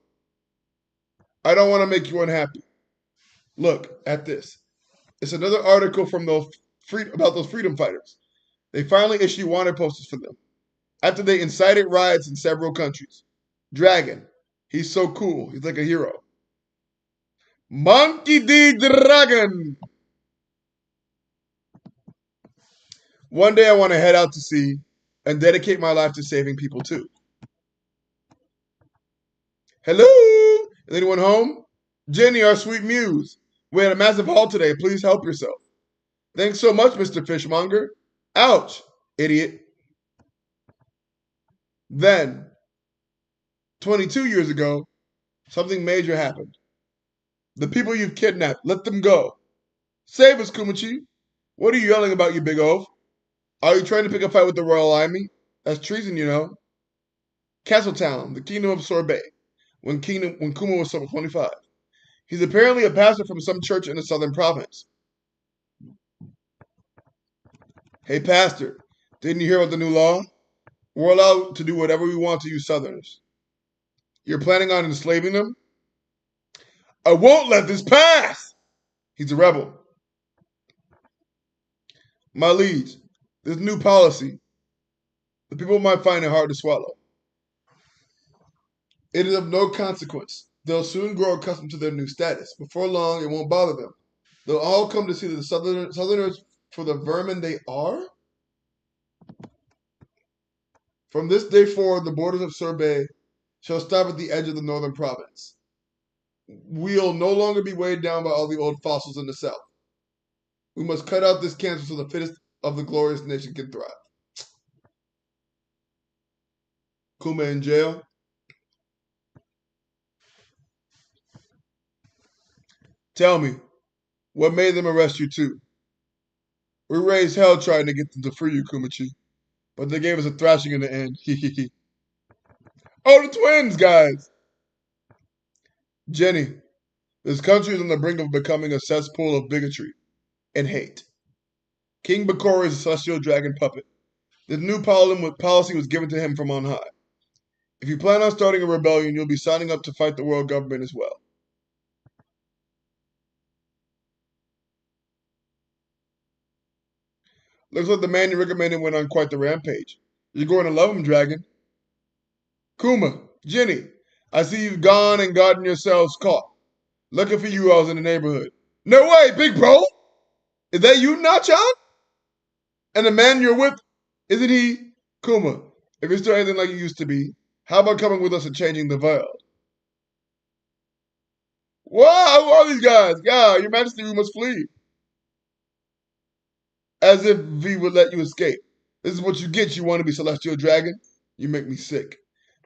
I don't want to make you unhappy. Look at this. It's another article from about those freedom fighters. They finally issued wanted posters for them after they incited riots in several countries. Dragon. He's so cool. He's like a hero. Monkey D. Dragon. One day I want to head out to sea and dedicate my life to saving people too. Hello? Is anyone home? Jenny, our sweet muse. We had a massive haul today. Please help yourself. Thanks so much, Mr. Fishmonger. Ouch, idiot. Then, 22 years ago, something major happened. The people you've kidnapped, let them go. Save us, Kumachi. What are you yelling about, you big oaf? Are you trying to pick a fight with the Royal Army? That's treason, you know. Castletown, the kingdom of Sorbet, when Kuma was 25. He's apparently a pastor from some church in the southern province. Hey, pastor, didn't you hear about the new law? We're allowed to do whatever we want to you southerners. You're planning on enslaving them? I won't let this pass! He's a rebel. My liege, this new policy, the people might find it hard to swallow. It is of no consequence. They'll soon grow accustomed to their new status. Before long, it won't bother them. They'll all come to see the Southerners for the vermin they are. From this day forward, the borders of Sorbet shall stop at the edge of the northern province. We'll no longer be weighed down by all the old fossils in the south. We must cut out this cancer so the fittest of the glorious nation can thrive. Kuma in jail. Tell me, what made them arrest you too? We raised hell trying to get them to free you, Kumachi, but they gave us a thrashing in the end. Oh, the twins, guys! Jenny, this country is on the brink of becoming a cesspool of bigotry and hate. King Bakori is a celestial dragon puppet. The new policy was given to him from on high. If you plan on starting a rebellion, you'll be signing up to fight the world government as well. Looks like the man you recommended went on quite the rampage. You're going to love him, Dragon. Kuma, Jenny, I see you've gone and gotten yourselves caught. Lucky for you, I was in the neighborhood. No way, big bro! Is that you, Nachan? And the man you're with, isn't he? Kuma, if you're still anything like you used to be, how about coming with us and changing the veil? Wow, who are these guys? God, your majesty, we must flee. As if V would let you escape. This is what you get, you want to be celestial dragon? You make me sick.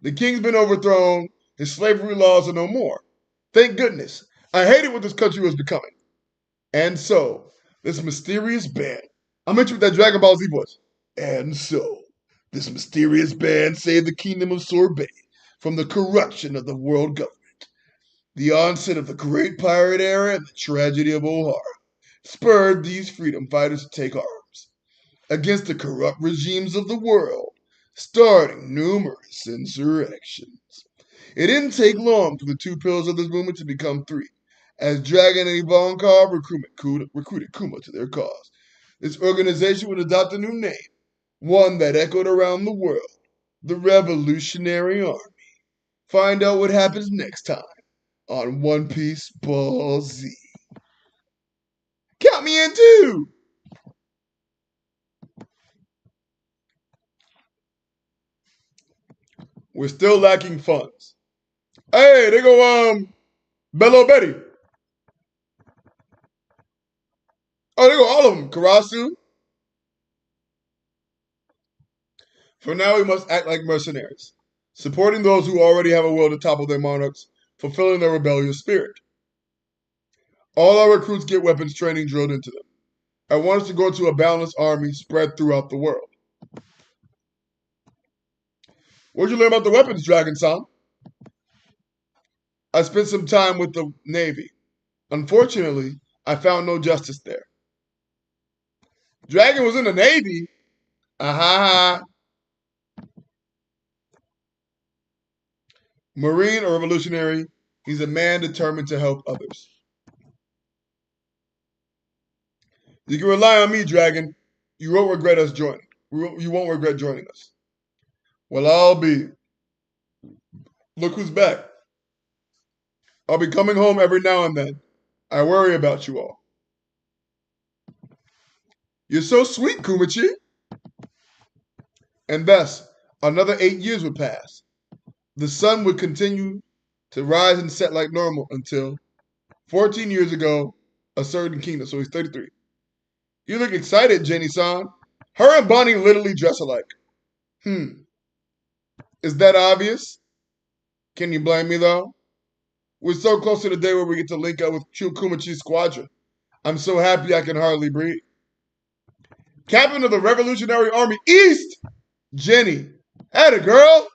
The king's been overthrown, his slavery laws are no more. Thank goodness. I hated what this country was becoming. And so, this mysterious band, I'm into with that Dragon Ball Z voice. And so, this mysterious band saved the kingdom of Sorbet from the corruption of the world government. The onset of the Great Pirate Era and the tragedy of O'Hara spurred these freedom fighters to take arms. against the corrupt regimes of the world, starting numerous insurrections. It didn't take long for the two pillars of this movement to become three, as Dragon and Ivankov recruited Kuma to their cause. This organization would adopt a new name, one that echoed around the world, the Revolutionary Army. Find out what happens next time on One Piece Ball Z. Count me in too! We're still lacking funds. Hey, they go, Bello Betty. Oh, they go all of them. Karasu. For now, we must act like mercenaries, supporting those who already have a will to topple their monarchs, fulfilling their rebellious spirit. All our recruits get weapons training drilled into them. I want us to go to a balanced army spread throughout the world. What'd you learn about the weapons, Dragon-san? I spent some time with the Navy. Unfortunately, I found no justice there. Dragon was in the Navy? Aha. Marine or revolutionary, he's a man determined to help others. You can rely on me, Dragon. You won't regret us joining. You won't regret joining us. Well, I'll be. Look who's back. I'll be coming home every now and then. I worry about you all. You're so sweet, Kumachi. And thus, another 8 years would pass. The sun would continue to rise and set like normal until 14 years ago, a certain kingdom. So he's 33. You look excited, Jenny-san. Her and Bonnie literally dress alike. Is that obvious? Can you blame me, though? We're so close to the day where we get to link up with Kumachi's squadron. I'm so happy I can hardly breathe. Captain of the Revolutionary Army East, Jenny. Atta girl.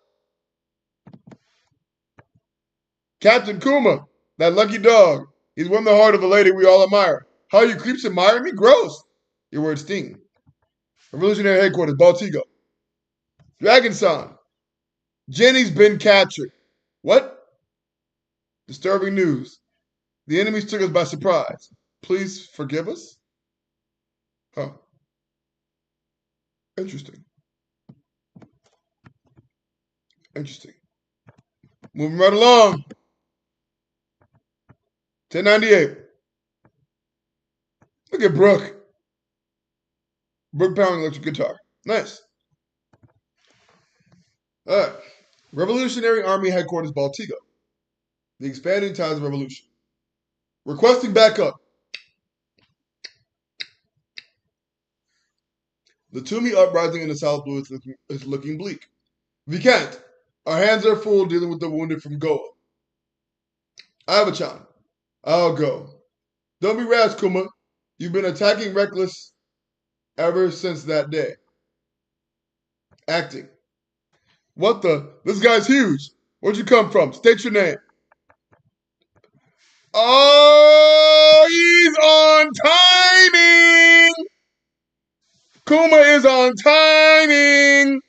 Captain Kuma, that lucky dog. He's won the heart of the lady we all admire. How you creeps admire me? Gross. Your words sting. Revolutionary Headquarters, Baltigo. Dragon-san. Jenny's been captured. What? Disturbing news. The enemies took us by surprise. Please forgive us? Huh. Interesting. Interesting. Moving right along. 1098. Look at Brooke. Brooke pounding electric guitar. Nice. All right. Revolutionary Army Headquarters, Baltigo. The expanding tides of revolution. Requesting backup. The Toomey uprising in the South Blue is looking bleak. We can't. Our hands are full dealing with the wounded from Goa. Avachan. I'll go. Don't be rash, Kuma. You've been attacking reckless ever since that day. Acting. What the? This guy's huge. Where'd you come from? State your name. Oh, he's on timing! Kuma is on timing!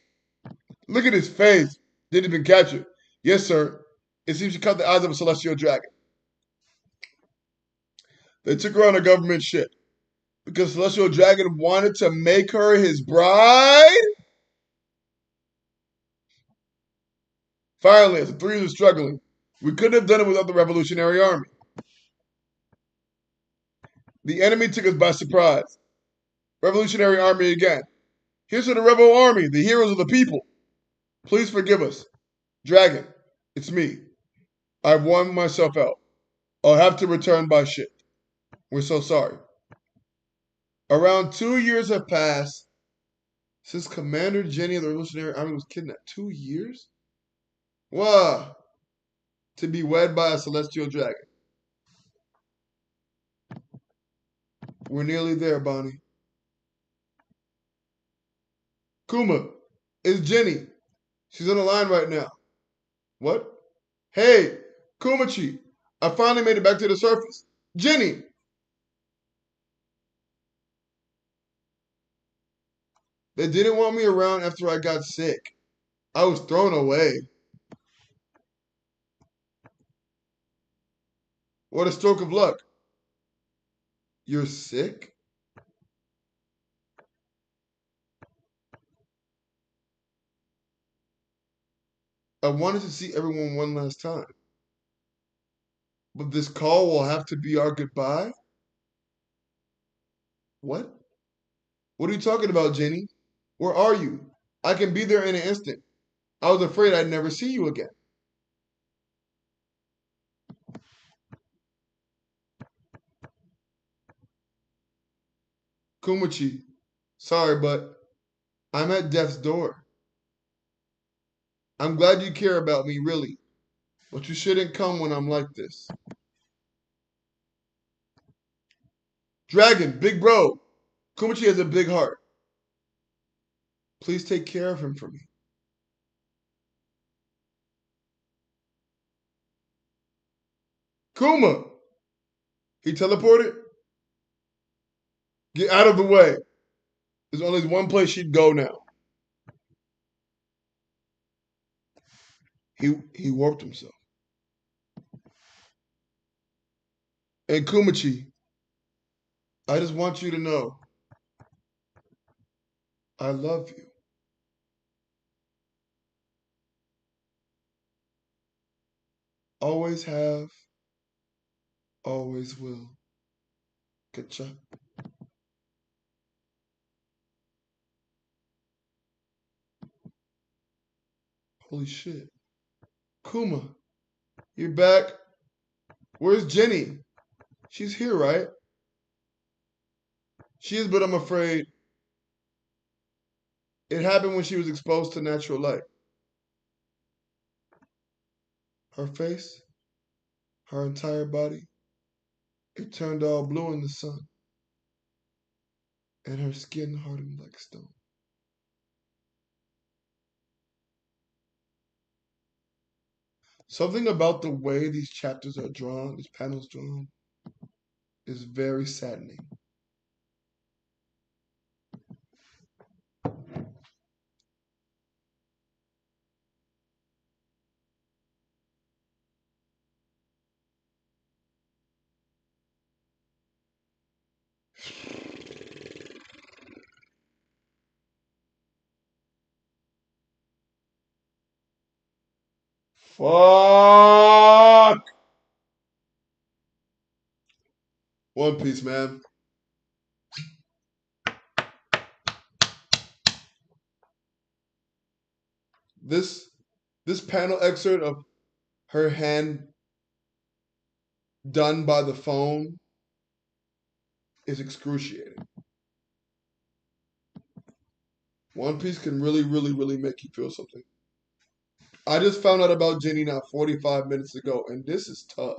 Look at his face. Didn't even catch it. Yes, sir. It seems you cut the eyes of a celestial dragon. They took her on a government ship because Celestial Dragon wanted to make her his bride? Finally, as the three were struggling, we couldn't have done it without the Revolutionary Army. The enemy took us by surprise. Revolutionary Army again. Here's to the Rebel Army, the heroes of the people. Please forgive us. Dragon, it's me. I've worn myself out. I'll have to return by ship. We're so sorry. Around 2 years have passed since Commander Jenny of the Revolutionary Army was kidnapped. 2 years? Wow. To be wed by a celestial dragon. We're nearly there, Bonnie. Kuma, it's Jenny. She's on the line right now. What? Hey, Kumachi, I finally made it back to the surface. Jenny! They didn't want me around after I got sick. I was thrown away. What a stroke of luck. You're sick? I wanted to see everyone one last time. But this call will have to be our goodbye? What? What are you talking about, Jenny? Where are you? I can be there in an instant. I was afraid I'd never see you again. Kumachi, sorry, but I'm at death's door. I'm glad you care about me, really. But you shouldn't come when I'm like this. Dragon, big bro. Kumachi has a big heart. Please take care of him for me. Kuma! He teleported? Get out of the way. There's only one place she'd go now. He warped himself. And Kumachi, I just want you to know I love you. Always have, always will. Catchup. Holy shit. Kuma, you're back. Where's Jenny? She's here, right? She is, but I'm afraid it happened when she was exposed to natural light. Her face, her entire body, it turned all blue in the sun, and her skin hardened like stone. Something about the way these chapters are drawn, these panels drawn, is very saddening. Fuck! One Piece, man. This this panel excerpt of her hand done by the phone is excruciating. One Piece can really, really, really make you feel something. I just found out about Jenny now 45 minutes ago, and this is tough.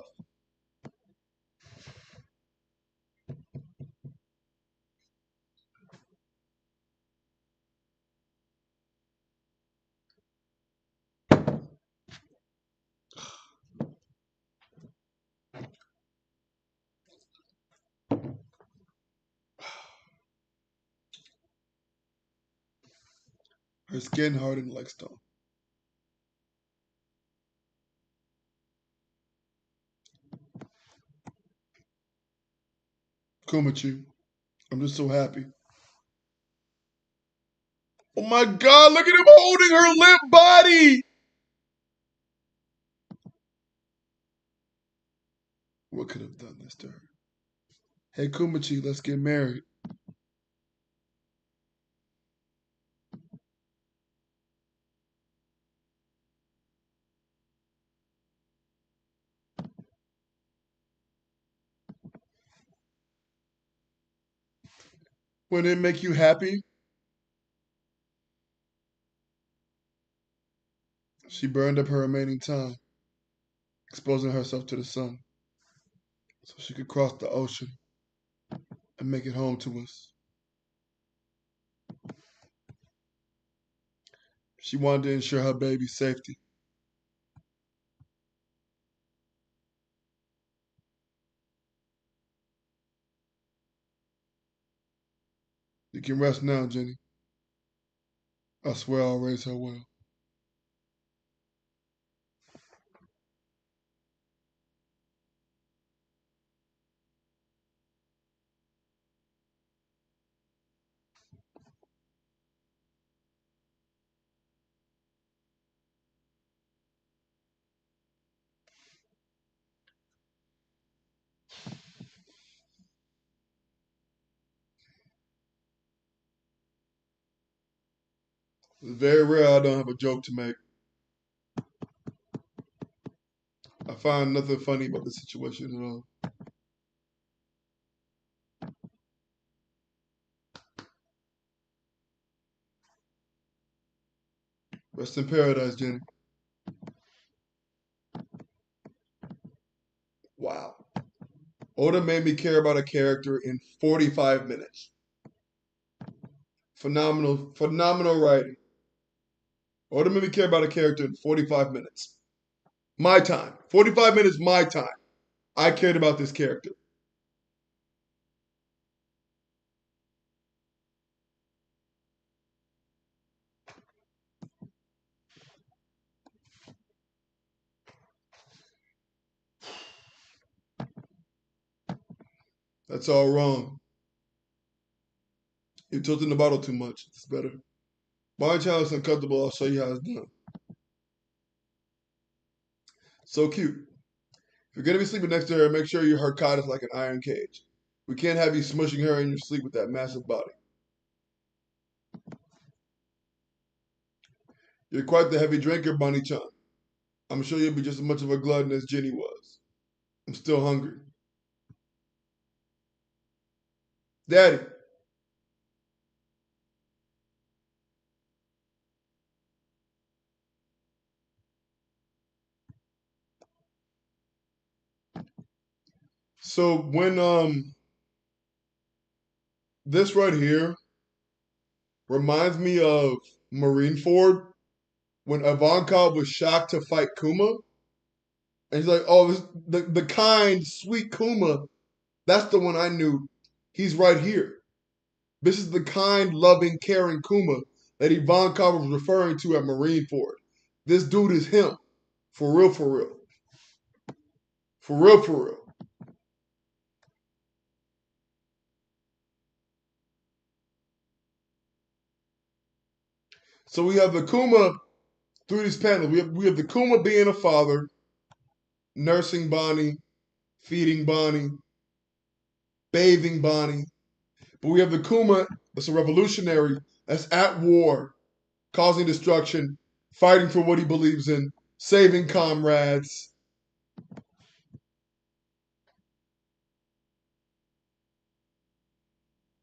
Her skin hardened like stone. Kumachi, I'm just so happy. Oh my god, look at him holding her limp body! What could have done this to her? Hey Kumachi, let's get married. Wouldn't it make you happy? She burned up her remaining time, exposing herself to the sun, so she could cross the ocean and make it home to us. She wanted to ensure her baby's safety. You can rest now, Jenny. I swear I'll raise her well. It's very rare I don't have a joke to make. I find nothing funny about the situation at all. Rest in paradise, Jenny. Wow. Oda made me care about a character in 45 minutes. Phenomenal, phenomenal writing. Oda made me care about a character in 45 minutes. My time. 45 minutes, my time. I cared about this character. That's all wrong. You're tilting the bottle too much. It's better. My challenge is uncomfortable. I'll show you how it's done. So cute. If you're gonna be sleeping next to her, make sure her cot is like an iron cage. We can't have you smushing her in your sleep with that massive body. You're quite the heavy drinker, Bunny-chan. I'm sure you'll be just as much of a glutton as Jenny was. I'm still hungry. Daddy. So when this right here reminds me of Marineford when Ivankov was shocked to fight Kuma. And he's like, oh, the kind, sweet Kuma, that's the one I knew. He's right here. This is the kind, loving, caring Kuma that Ivankov was referring to at Marineford. This dude is him. For real, for real. For real, for real. So we have the Kuma through these panels. We have the Kuma being a father, nursing Bonnie, feeding Bonnie, bathing Bonnie. But we have the Kuma that's a revolutionary that's at war, causing destruction, fighting for what he believes in, saving comrades,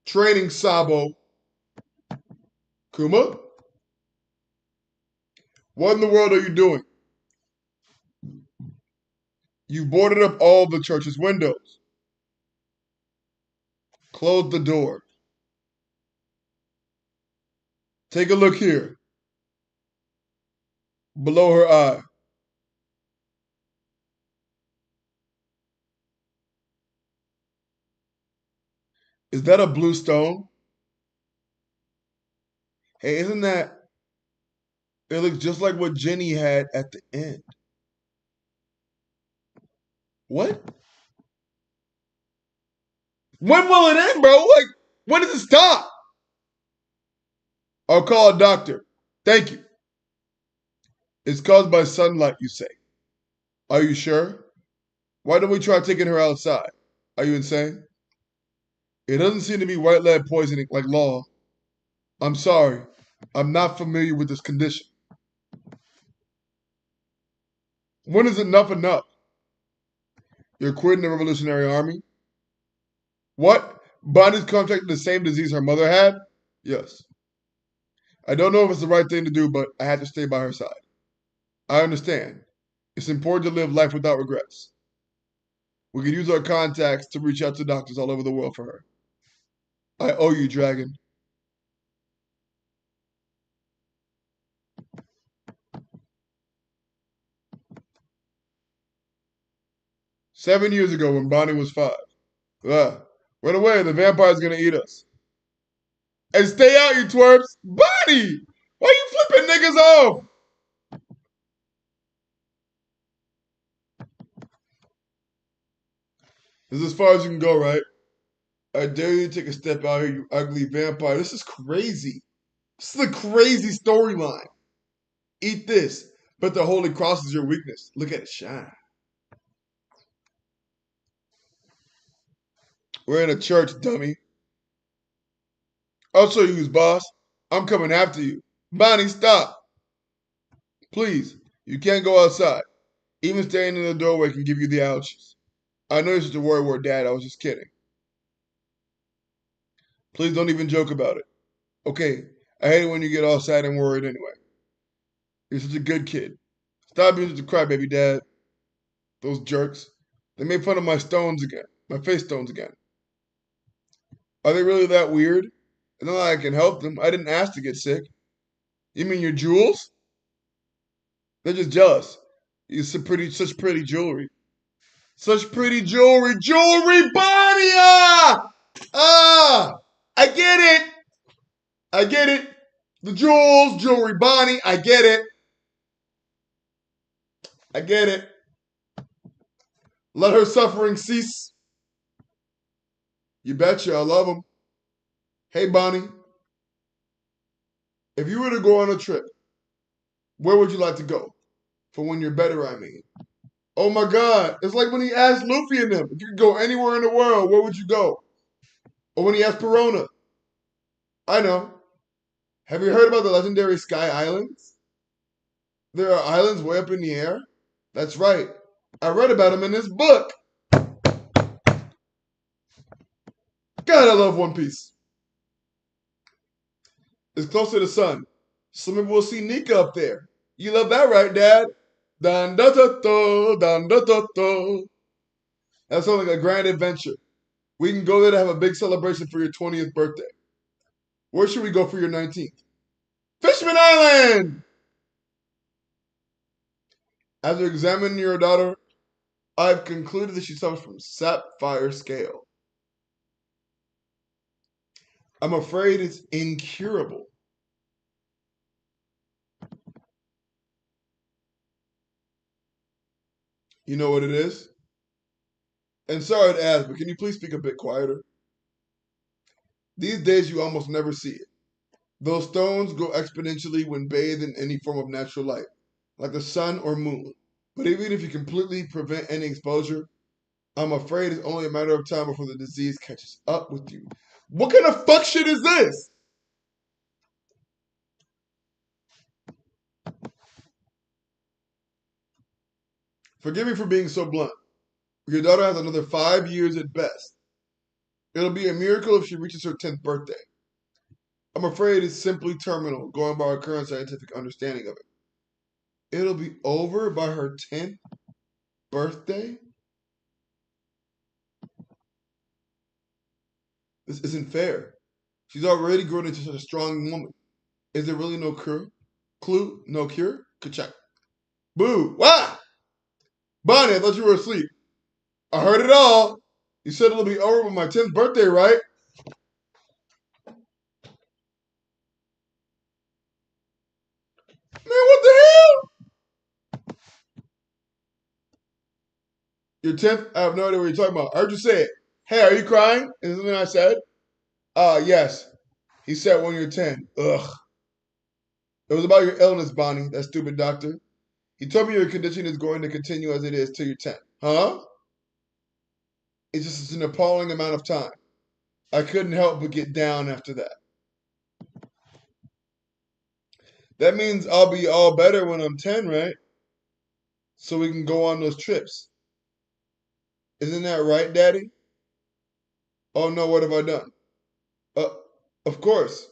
training Sabo. Kuma, what in the world are you doing? You boarded up all the church's windows. Close the door. Take a look here. Below her eye. Is that a blue stone? Hey, isn't that? It looks just like what Jenny had at the end. What? When will it end, bro? Like, when does it stop? I'll call a doctor. Thank you. It's caused by sunlight, you say. Are you sure? Why don't we try taking her outside? Are you insane? It doesn't seem to be white lead poisoning like law. I'm sorry. I'm not familiar with this condition. When is enough enough? You're quitting the Revolutionary Army? What? Bonnie's contracted the same disease her mother had? Yes. I don't know if it's the right thing to do, but I had to stay by her side. I understand. It's important to live life without regrets. We could use our contacts to reach out to doctors all over the world for her. I owe you, Dragon. $7 years ago when Bonnie was 5. Run away, the vampire's gonna eat us. And stay out, you twerps! Bonnie! Why flipping niggas off. This is as far as you can go, right? I dare you to take a step out here, you ugly vampire. This is crazy. This is a crazy storyline. Eat this. But the Holy Cross is your weakness. Look at it shine. We're in a church, dummy. I'll show you who's boss. I'm coming after you. Bonnie, stop. Please. You can't go outside. Even staying in the doorway can give you the ouchies. I know you're such a worrywart dad. I was just kidding. Please don't even joke about it. Okay, I hate it when you get all sad and worried anyway. You're such a good kid. Stop being such a crybaby, Dad. Those jerks. They made fun of my stones again. My face stones again. Are they really that weird? It's not like I can help them. I didn't ask to get sick. You mean your jewels? They're just jealous. You such pretty jewelry. Such pretty jewelry. Jewelry body! I get it! I get it. The jewels, jewelry Bonnie, I get it. I get it. Let her suffering cease. You betcha, I love them. Hey, Bonnie, if you were to go on a trip, where would you like to go? For when you're better, I mean. Oh my God, it's like when he asked Luffy and them, if you could go anywhere in the world, where would you go? Or when he asked Perona. I know. Have you heard about the legendary Sky Islands? There are islands way up in the air. That's right. I read about them in this book. God, I love One Piece. It's close to the sun. So maybe we'll see Nika up there. You love that, right, Dad? Dan da da da, dan da da da. That sounds like a grand adventure. We can go there to have a big celebration for your 20th birthday. Where should we go for your 19th? Fishman Island! After examining your daughter, I've concluded that she suffers from sapphire scale. I'm afraid it's incurable. You know what it is? And sorry to ask, but can you please speak a bit quieter? These days you almost never see it. Those stones grow exponentially when bathed in any form of natural light, like the sun or moon. But even if you completely prevent any exposure, I'm afraid it's only a matter of time before the disease catches up with you. What kind of fuck shit is this? Forgive me for being so blunt. Your daughter has another 5 years at best. It'll be a miracle if she reaches her 10th birthday. I'm afraid it's simply terminal, going by our current scientific understanding of it. It'll be over by her 10th birthday? This isn't fair. She's already grown into such a strong woman. Is there really no cure? Clue? No cure? Catchup. Boo! Wah! Bonnie, I thought you were asleep. I heard it all. You said it'll be over by my 10th birthday, right? Man, what the hell? Your 10th? I have no idea what you're talking about. I heard you say it. Hey, are you crying? Is something I said? Yes. He said when you're 10. Ugh. It was about your illness, Bonnie, that stupid doctor. He told me your condition is going to continue as it is till you're 10. Huh? It's just an appalling amount of time. I couldn't help but get down after that. That means I'll be all better when I'm 10, right? So we can go on those trips. Isn't that right, Daddy? Oh no, what have I done? Uh, of course.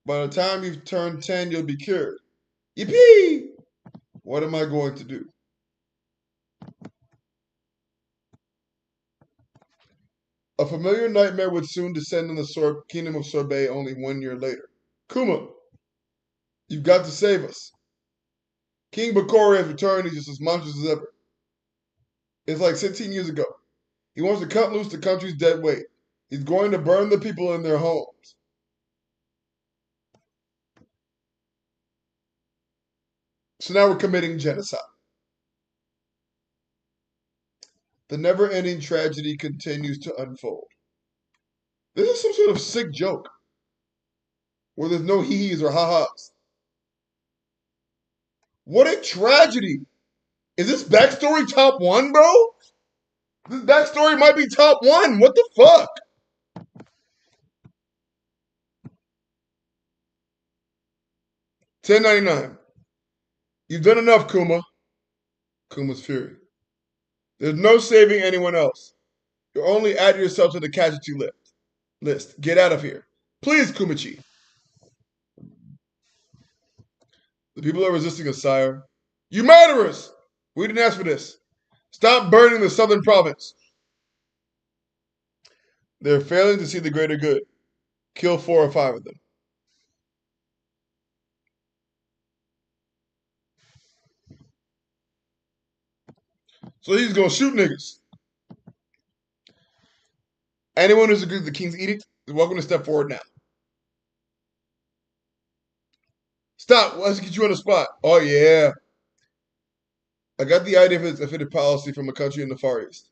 By the time you've turned 10, you'll be cured. Yippee! What am I going to do? A familiar nightmare would soon descend on the kingdom of Sorbet only 1 year later. Kuma, you've got to save us. King Bakori has returned. He's just as monstrous as ever. It's like 16 years ago. He wants to cut loose the country's dead weight. He's going to burn the people in their homes. So now we're committing genocide. The never-ending tragedy continues to unfold. This is some sort of sick joke where there's no hee-hees or ha-has. What a tragedy! Is this backstory top one, bro? This backstory might be top one. What the fuck? $10.99. You've done enough, Kuma. Kuma's fury. There's no saving anyone else. You're only adding yourself to the casualty list. Get out of here. Please, Kumachi. The people are resisting us, sire. You murderers! We didn't ask for this. Stop burning the southern province. They're failing to see the greater good. Kill 4 or 5 of them. So he's gonna shoot niggas. Anyone who agrees with the king's edict is welcome to step forward now. Stop. Let's get you on the spot. Oh, yeah. I got the idea of a fitted policy from a country in the Far East.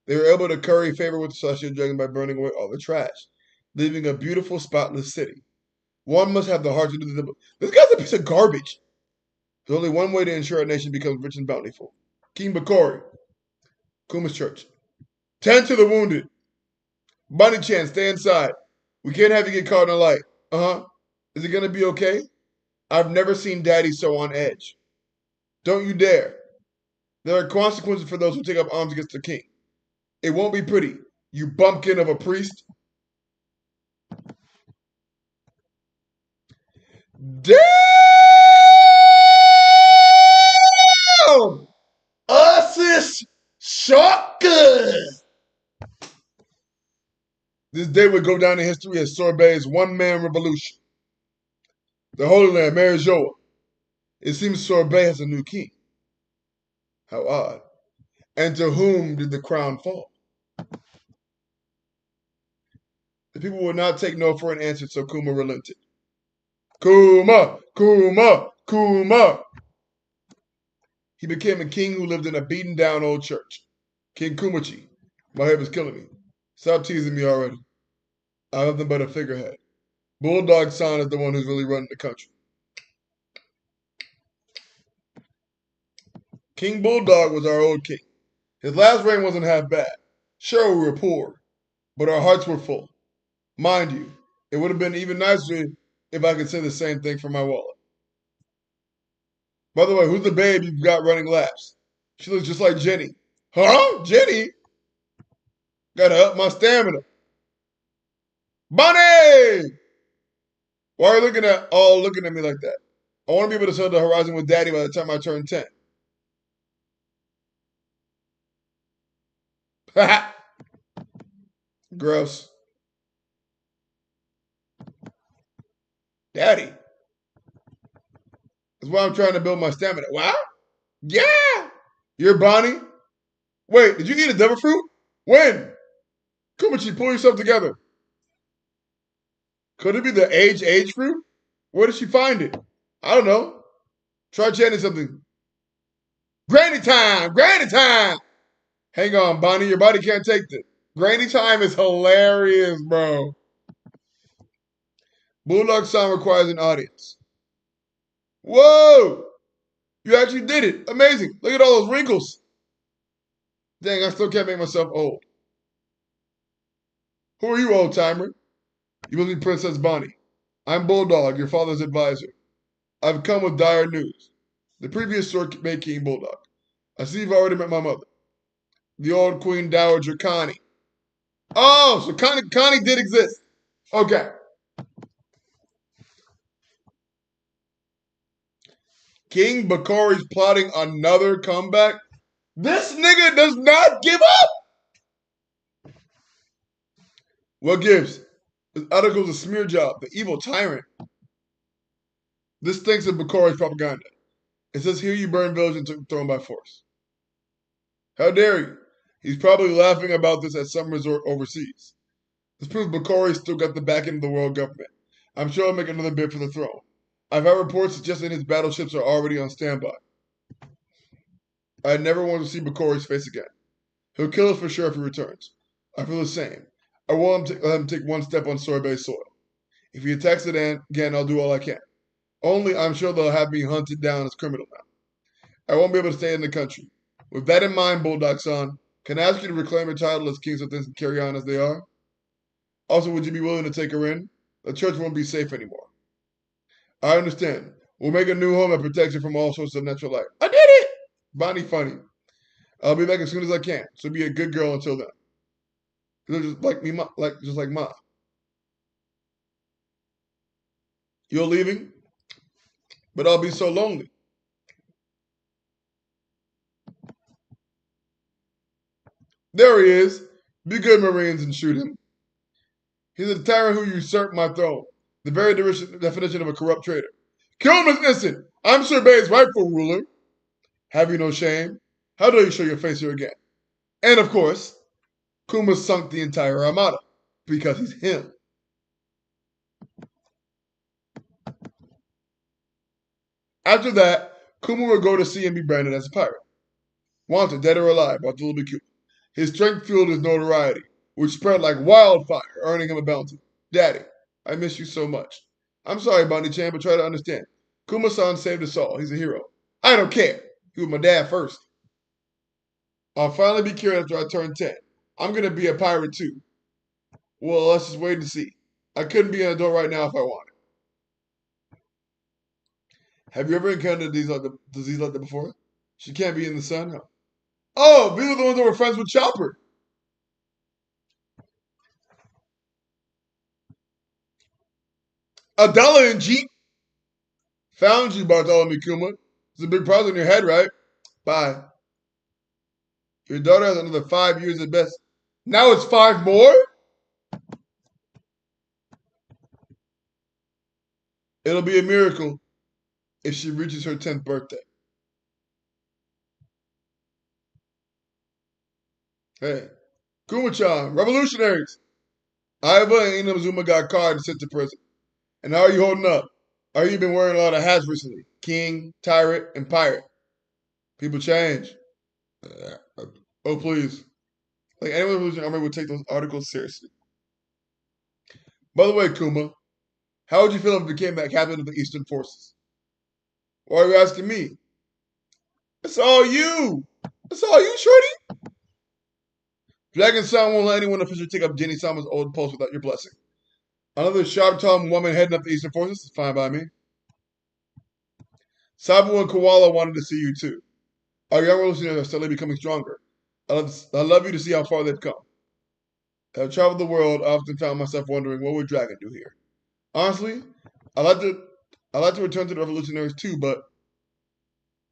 They were able to curry favor with the Celestial Dragon by burning away all the trash, leaving a beautiful, spotless city. One must have the heart to do the... This guy's a piece of garbage. There's only one way to ensure our nation becomes rich and bountiful. King Bakori. Kuma's church. Tend to the wounded. Bunny-chan, stay inside. We can't have you get caught in a light. Uh-huh. Is it going to be okay? I've never seen Daddy so on edge. Don't you dare. There are consequences for those who take up arms against the king. It won't be pretty, you bumpkin of a priest. Damn! Assist shocker! This day would go down in history as Sorbet's one-man revolution. The Holy Land, Marijoa. It seems Sorbet has a new king. How odd. And to whom did the crown fall? The people would not take no for an answer, so Kuma relented. Kuma! Kuma! Kuma! He became a king who lived in a beaten-down old church. King Kumachi. My head was killing me. Stop teasing me already. I'm nothing but a figurehead. Bulldog-san is the one who's really running the country. King Bulldog was our old king. His last reign wasn't half bad. Sure, we were poor, but our hearts were full. Mind you, it would have been even nicer if I could say the same thing for my wallet. By the way, who's the babe you've got running laps? She looks just like Jenny. Huh? Jenny? Gotta up my stamina. Bunny! Why are you looking at me like that? I want to be able to sail the horizon with Daddy by the time I turn 10. Gross. Daddy. That's why I'm trying to build my stamina. Wow? Yeah! You're Bonnie? Wait, did you eat a devil fruit? When? Kumachi, pull yourself together. Could it be the age fruit? Where did she find it? I don't know. Try chanting something. Granny time! Granny time! Hang on, Bonnie, your body can't take this. Granny time is hilarious, bro. Bulldog-san requires an audience. Whoa! You actually did it. Amazing. Look at all those wrinkles. Dang, I still can't make myself old. Who are you, old-timer? You must be Princess Bonnie. I'm Bulldog, your father's advisor. I've come with dire news. The previous Sword-made King Bulldog. I see you've already met my mother. The old Queen Dowager Connie. Oh, so Connie did exist. Okay. King Bakori's plotting another comeback? This nigga does not give up! What gives? This article's a smear job, the evil tyrant. This stinks of Bakori's propaganda. It says here you burn villages and thrown by force. How dare you? He's probably laughing about this at some resort overseas. This proves Bakori still got the backing of the world government. I'm sure he'll make another bid for the throne. I've had reports suggesting his battleships are already on standby. I never want to see Bakori's face again. He'll kill us for sure if he returns. I feel the same. I won't let him take one step on sorbet soil. If he attacks it again, I'll do all I can. Only I'm sure they'll have me hunted down as criminal now. I won't be able to stay in the country. With that in mind, Bulldog son, can I ask you to reclaim your title as king so things can carry on as they are? Also, would you be willing to take her in? The church won't be safe anymore. I understand. We'll make a new home that protects you from all sorts of natural light. I did it! Bonnie funny. I'll be back as soon as I can, so be a good girl until then. Just like me, just like Ma. You're leaving, but I'll be so lonely. There he is. Be good, Marines, and shoot him. He's a tyrant who usurped my throne. The very definition of a corrupt traitor. Kill him as instant. I'm Sir Bay's rightful ruler. Have you no shame? How dare you show your face here again? And of course, Kuma sunk the entire armada because he's him. After that, Kuma will go to sea and be branded as a pirate. Wanted, dead or alive, by Little Kuma. His strength fueled his notoriety, which spread like wildfire, earning him a bounty. Daddy, I miss you so much. I'm sorry, Bonnie-chan, but try to understand. Kuma-san saved us all. He's a hero. I don't care. He was my dad first. I'll finally be cured after I turn 10. I'm going to be a pirate too. Well, let's just wait and see. I couldn't be an adult right now if I wanted. Have you ever encountered a disease like that before? She can't be in the sun? Huh? Oh, these are the ones that were friends with Chopper. $1 in Jeep. Found you, Bartholomew Kuma. It's a big prize on your head, right? Bye. Your daughter has another 5 years at best. Now it's 5 more? It'll be a miracle if she reaches her 10th birthday. Hey, Kuma-chan, revolutionaries! Iva and Inazuma got caught and sent to prison. And how are you holding up? Are you been wearing a lot of hats recently? King, tyrant, and pirate. People change. Oh, please. Like anyone who's in the army would take those articles seriously. By the way, Kuma, how would you feel if you became that captain of the Eastern Forces? Why are you asking me? It's all you. It's all you, Shorty. Dragon San won't let anyone officially take up Jenny Sama's old post without your blessing. Another sharp tongued woman heading up the Eastern Forces is fine by me. Sabu and Koala wanted to see you too. Our young revolutionaries are steadily becoming stronger. I'd love you to see how far they've come. As I've traveled the world, I often found myself wondering what would Dragon do here. Honestly, I like to I like to return to the revolutionaries too, but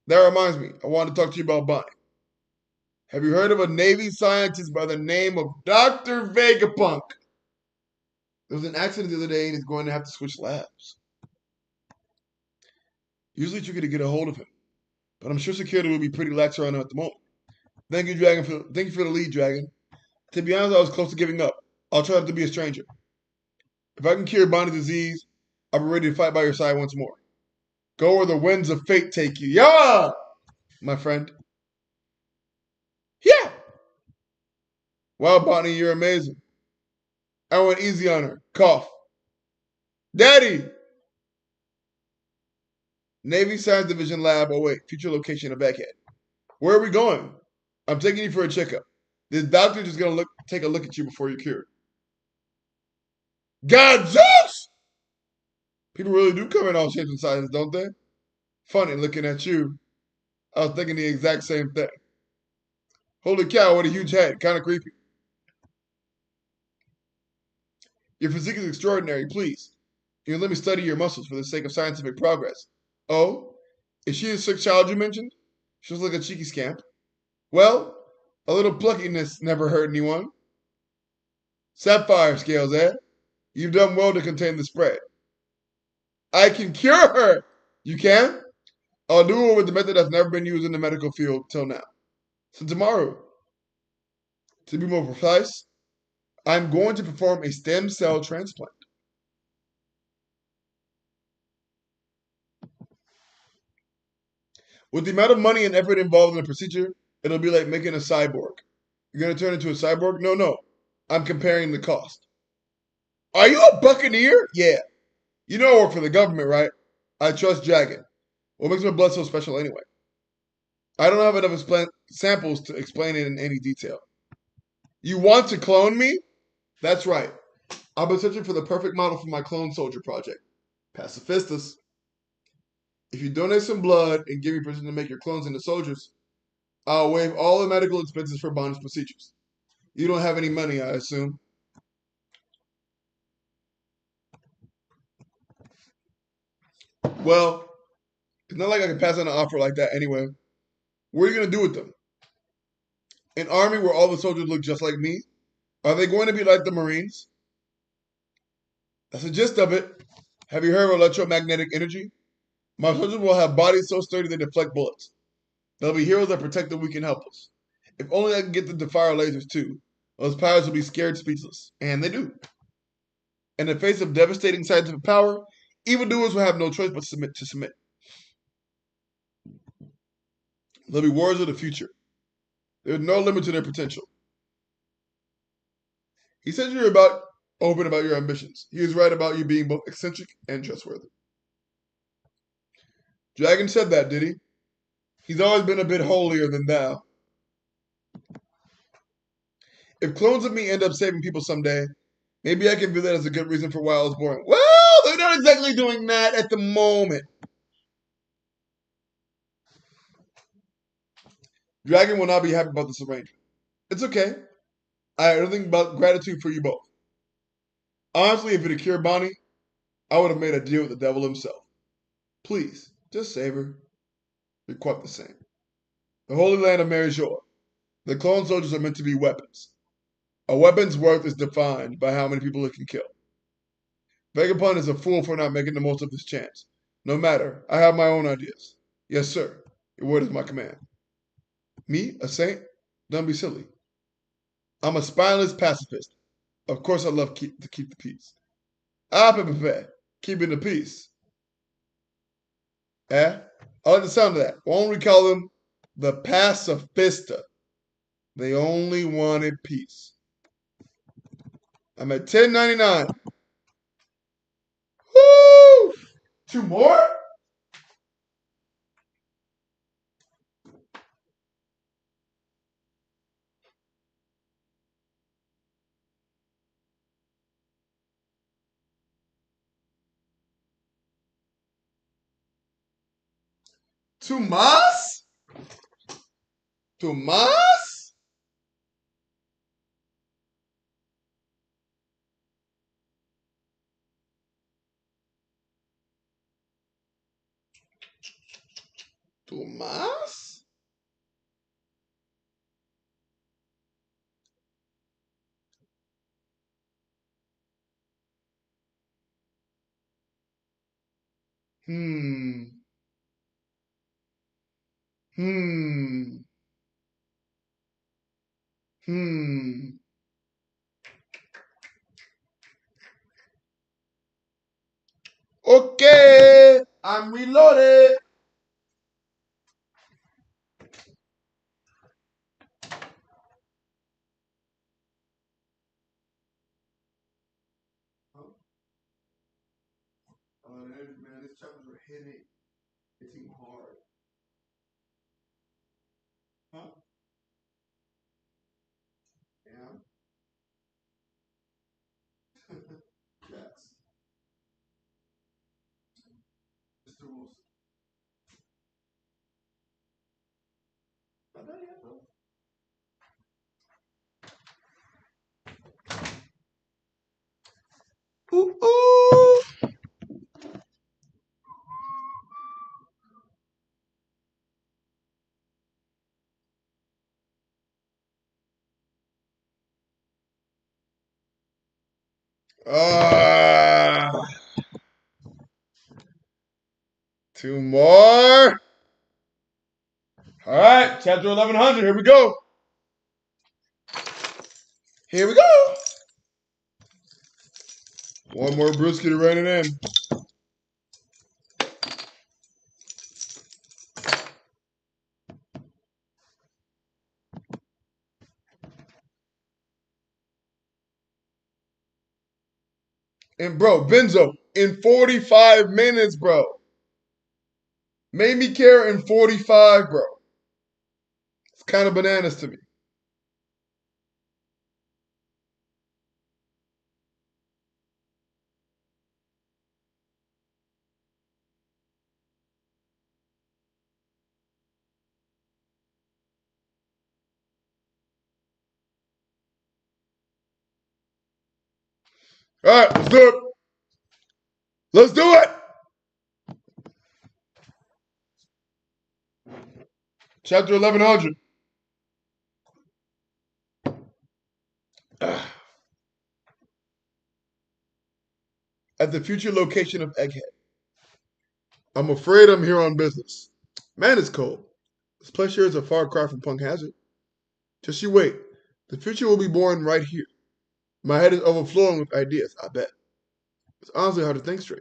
that reminds me, I wanted to talk to you about Bonnie. Have you heard of a Navy scientist by the name of Dr. Vegapunk? There was an accident the other day and he's going to have to switch labs. Usually tricky to get a hold of him, but I'm sure security will be pretty lax around him at the moment. Thank you for the lead, Dragon. To be honest, I was close to giving up. I'll try not to be a stranger. If I can cure Bonnie's disease, I'll be ready to fight by your side once more. Go where the winds of fate take you. Yeah, my friend. Yeah. Wow, Bonnie, you're amazing. I went easy on her. Cough. Daddy! Navy Science Division Lab. Oh, wait. Future location of Backhead. Where are we going? I'm taking you for a checkup. This doctor just gonna take a look at you before you're cured. God, Zeus! People really do come in all shapes and sizes, don't they? Funny looking at you. I was thinking the exact same thing. Holy cow, what a huge head. Kind of creepy. Your physique is extraordinary, please. You let me study your muscles for the sake of scientific progress. Oh? Is she the sick child you mentioned? She looks like a cheeky scamp. Well, a little pluckiness never hurt anyone. Sapphire scales, eh? You've done well to contain the spread. I can cure her! You can? I'll do it with the method that's never been used in the medical field till now. So tomorrow, to be more precise, I'm going to perform a stem cell transplant. With the amount of money and effort involved in the procedure, it'll be like making a cyborg. You're gonna turn into a cyborg? No, no. I'm comparing the cost. Are you a buccaneer? Yeah. You know I work for the government, right? I trust Dragon. What makes my blood so special anyway? I don't have enough samples to explain it in any detail. You want to clone me? That's right. I've been searching for the perfect model for my clone soldier project. Pacifistas. If you donate some blood and give me permission to make your clones into soldiers, I'll waive all the medical expenses for bondage procedures. You don't have any money, I assume. Well, it's not like I can pass on an offer like that anyway. What are you going to do with them? An army where all the soldiers look just like me? Are they going to be like the Marines? That's the gist of it. Have you heard of electromagnetic energy? My soldiers will have bodies so sturdy they deflect bullets. They'll be heroes that protect the weak and helpless. If only I can get them to fire lasers too. Those pilots will be scared speechless. And they do. In the face of devastating scientific power, evildoers will have no choice but to submit. They'll be warriors of the future. There's no limit to their potential. He said you're open about your ambitions. He is right about you being both eccentric and trustworthy. Dragon said that, did he? He's always been a bit holier than thou. If clones of me end up saving people someday, maybe I can view that as a good reason for why I was born. Well, they're not exactly doing that at the moment. Dragon will not be happy about this arrangement. It's okay. I have nothing but gratitude for you both. Honestly, if it had cured Bonnie, I would have made a deal with the devil himself. Please, just save her. You're quite the same. The Holy Land of Marijor. The clone soldiers are meant to be weapons. A weapon's worth is defined by how many people it can kill. Vegapunk is a fool for not making the most of this chance. No matter, I have my own ideas. Yes, sir. Your word is my command. Me, a saint? Don't be silly. I'm a spineless pacifist. Of course I love to keep the peace. Ah, Pepe, keeping the peace. Eh? I like the sound of that. Why don't we call them the pacifista? They only wanted peace. I'm at 10.99. Woo! Two more? Two más? Two más? Two más? Hmm. Hmm. Hmm. Okay. I'm reloaded. Man, this chapters are hitting hard. Huh? Yeah. Yes. Mr. Wilson. Not done yet, though. Ooh, ooh. Ah, two more. All right, chapter 1100. Here we go. Here we go. One more brewski to run it in. And bro, Benzo, in 45 minutes, bro. Made me care in 45, bro. It's kind of bananas to me. All right, let's do it. Let's do it. Chapter 1100. At the future location of Egghead. I'm afraid I'm here on business. Man, it's cold. This place here is a far cry from Punk Hazard. Just you wait. The future will be born right here. My head is overflowing with ideas, I bet. It's honestly hard to think straight.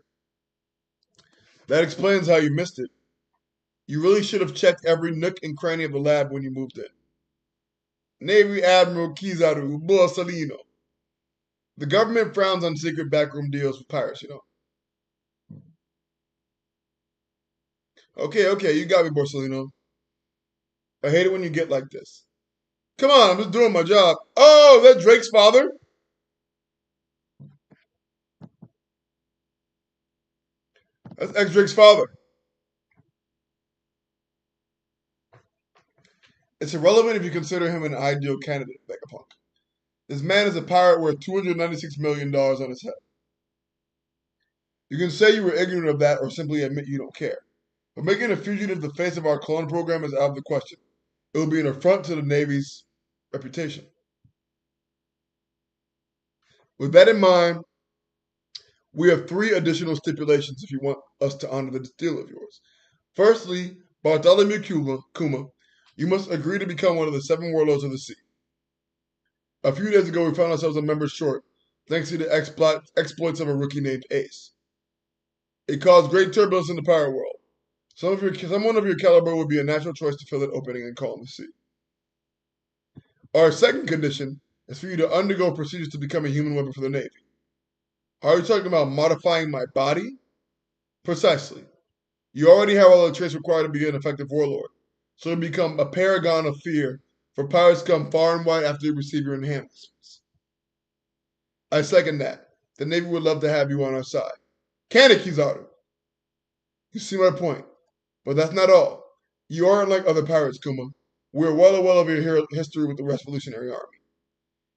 That explains how you missed it. You really should have checked every nook and cranny of the lab when you moved in. Navy Admiral Kizaru Borsalino. The government frowns on secret backroom deals with pirates, you know. Okay, you got me, Borsalino. I hate it when you get like this. Come on, I'm just doing my job. Oh, that Drake's father? That's ex Drake's father. It's irrelevant if you consider him an ideal candidate, Vegapunk. This man is a pirate worth $296 million on his head. You can say you were ignorant of that or simply admit you don't care. But making a fugitive the face of our clone program is out of the question. It will be an affront to the Navy's reputation. With that in mind, we have three additional stipulations if you want us to honor this deal of yours. Firstly, Bartholomew Kuma, you must agree to become one of the seven warlords of the sea. A few days ago, we found ourselves a member short, thanks to the exploits of a rookie named Ace. It caused great turbulence in the pirate world. Someone of your caliber would be a natural choice to fill that opening and calm the sea. Our second condition is for you to undergo procedures to become a human weapon for the Navy. Are you talking about modifying my body? Precisely. You already have all the traits required to be an effective warlord, so you become a paragon of fear for pirates to come far and wide after they receive your enhancements. I second that. The Navy would love to have you on our side. Can it, Kizaru? You see my point. But that's not all. You aren't like other pirates, Kuma. We're well aware of your history with the Revolutionary Army.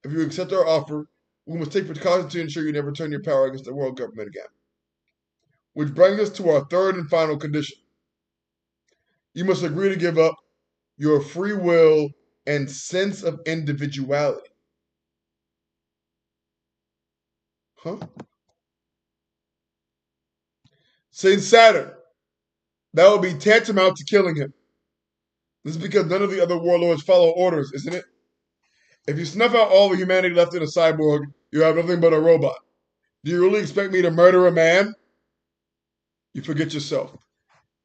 If you accept our offer, we must take precautions to ensure you never turn your power against the world government again. Which brings us to our third and final condition. You must agree to give up your free will and sense of individuality. Huh? Saint Saturn. That would be tantamount to killing him. This is because none of the other warlords follow orders, isn't it? If you snuff out all the humanity left in a cyborg, you have nothing but a robot. Do you really expect me to murder a man? You forget yourself.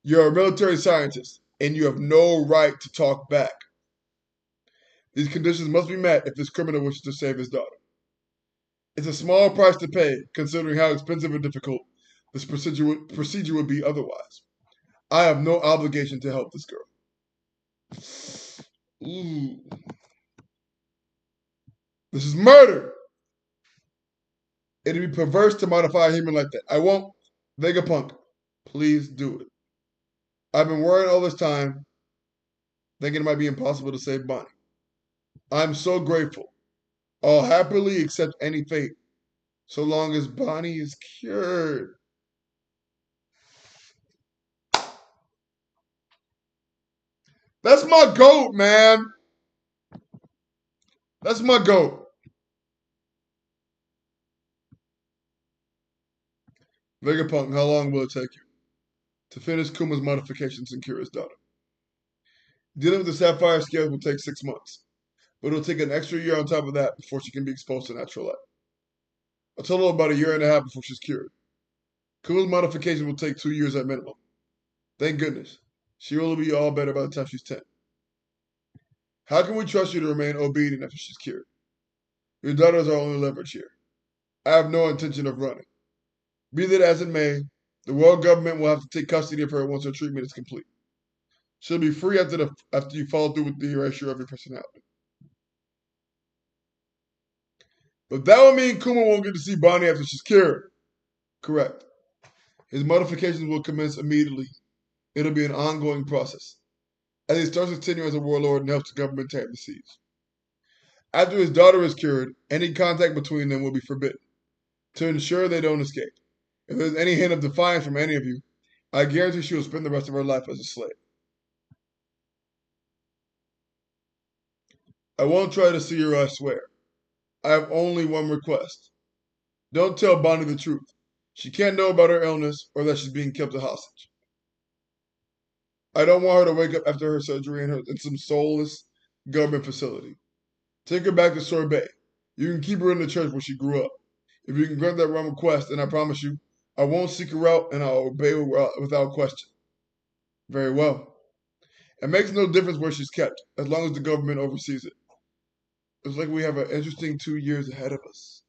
You're a military scientist, and you have no right to talk back. These conditions must be met if this criminal wishes to save his daughter. It's a small price to pay, considering how expensive and difficult this procedure would be otherwise. I have no obligation to help this girl. Ooh, this is murder. It'd be perverse to modify a human like that. I won't. Vegapunk, please do it. I've been worrying all this time, thinking it might be impossible to save Bonnie. I'm so grateful. I'll happily accept any fate, so long as Bonnie is cured. That's my goat, man. That's my goat. Vegapunk, how long will it take you to finish Kuma's modifications and cure his daughter? Dealing with the sapphire scales will take 6 months, but it'll take an extra year on top of that before she can be exposed to natural light. A total of about a year and a half before she's cured. Kuma's modification will take 2 years at minimum. Thank goodness. She will be all better by the time she's 10. How can we trust you to remain obedient after she's cured? Your daughter is our only leverage here. I have no intention of running. Be that as it may, the world government will have to take custody of her once her treatment is complete. She'll be free after you follow through with the erasure of your personality. But that would mean Kuma won't get to see Bonnie after she's cured. Correct. His modifications will commence immediately. It'll be an ongoing process, as he starts his tenure as a warlord and helps the government tame the seas. After his daughter is cured, any contact between them will be forbidden, to ensure they don't escape. If there's any hint of defiance from any of you, I guarantee she will spend the rest of her life as a slave. I won't try to see her, I swear. I have only one request. Don't tell Bonnie the truth. She can't know about her illness or that she's being kept a hostage. I don't want her to wake up after her surgery in some soulless government facility. Take her back to Sorbet. You can keep her in the church where she grew up. If you can grant that one request, then I promise you, I won't seek her out and I'll obey her without question. Very well. It makes no difference where she's kept, as long as the government oversees it. It's like we have an interesting 2 years ahead of us.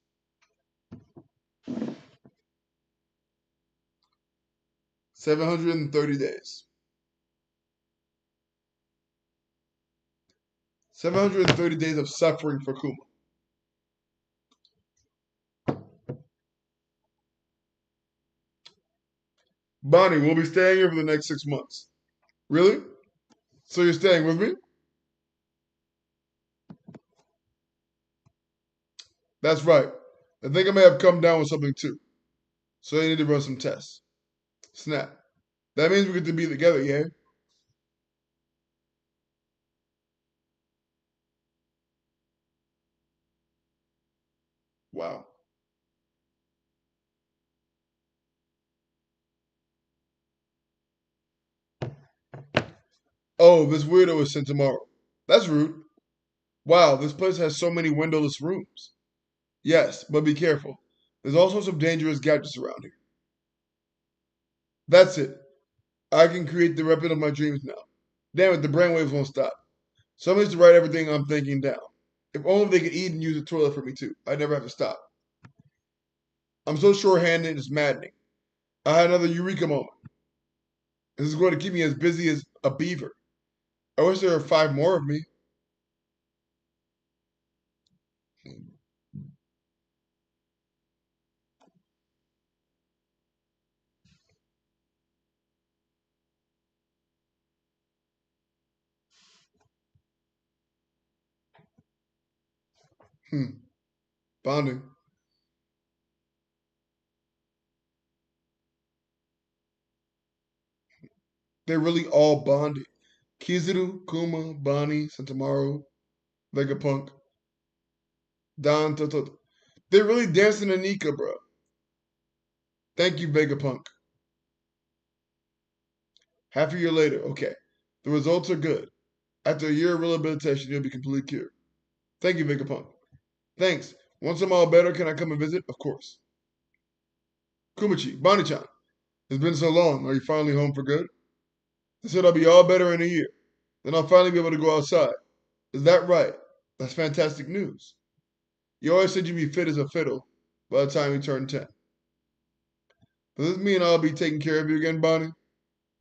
730 days. 730 days of suffering for Kuma. Bonnie, we'll be staying here for the next 6 months. Really? So you're staying with me? That's right. I think I may have come down with something too. So I need to run some tests. Snap. That means we get to be together, yeah? Wow. Oh, this weirdo is sent tomorrow. That's rude. Wow, this place has so many windowless rooms. Yes, but be careful. There's also some dangerous gadgets around here. That's it. I can create the weapon of my dreams now. Damn it, the brainwaves won't stop. Somebody needs to write everything I'm thinking down. If only they could eat and use the toilet for me too. I'd never have to stop. I'm so short-handed, it's maddening. I had another eureka moment. This is going to keep me as busy as a beaver. I wish there were 5 more of me. Hmm. Bonding. They're really all bonded. Kizaru, Kuma, Bonnie, Santamaru, Vegapunk, Don Toto. They're really dancing to Nika, bro. Thank you, Vegapunk. Half a year later, okay. The results are good. After a year of rehabilitation, you'll be completely cured. Thank you, Vegapunk. Thanks. Once I'm all better, can I come and visit? Of course. Kumachi, Bonnie-chan, it's been so long. Are you finally home for good? They said I'll be all better in a year. Then I'll finally be able to go outside. Is that right? That's fantastic news. You always said you'd be fit as a fiddle by the time you turn 10. Does this mean I'll be taking care of you again, Bonnie?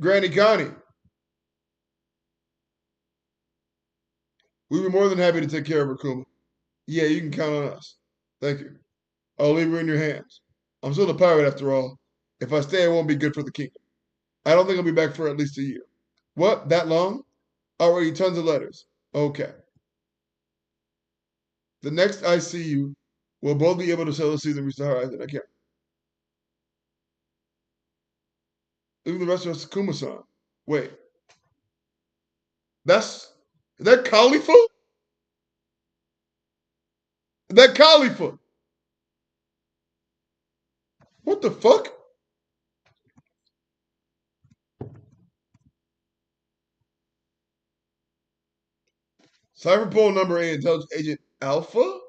Granny Connie, we'd be more than happy to take care of her, Kuma. Yeah, you can count on us. Thank you. I'll leave her in your hands. I'm still a pirate after all. If I stay, it won't be good for the kingdom. I don't think I'll be back for at least a year. What? That long? Already tons of letters. Okay. The next I see you, we'll both be able to sail the seas and reach the horizon. I can't. Leave the rest of us to Kuma-san. Wait, that's is that Khalifa? Is that Khalifa? What the fuck? Cyberpol number 8, Intelligence Agent Alpha?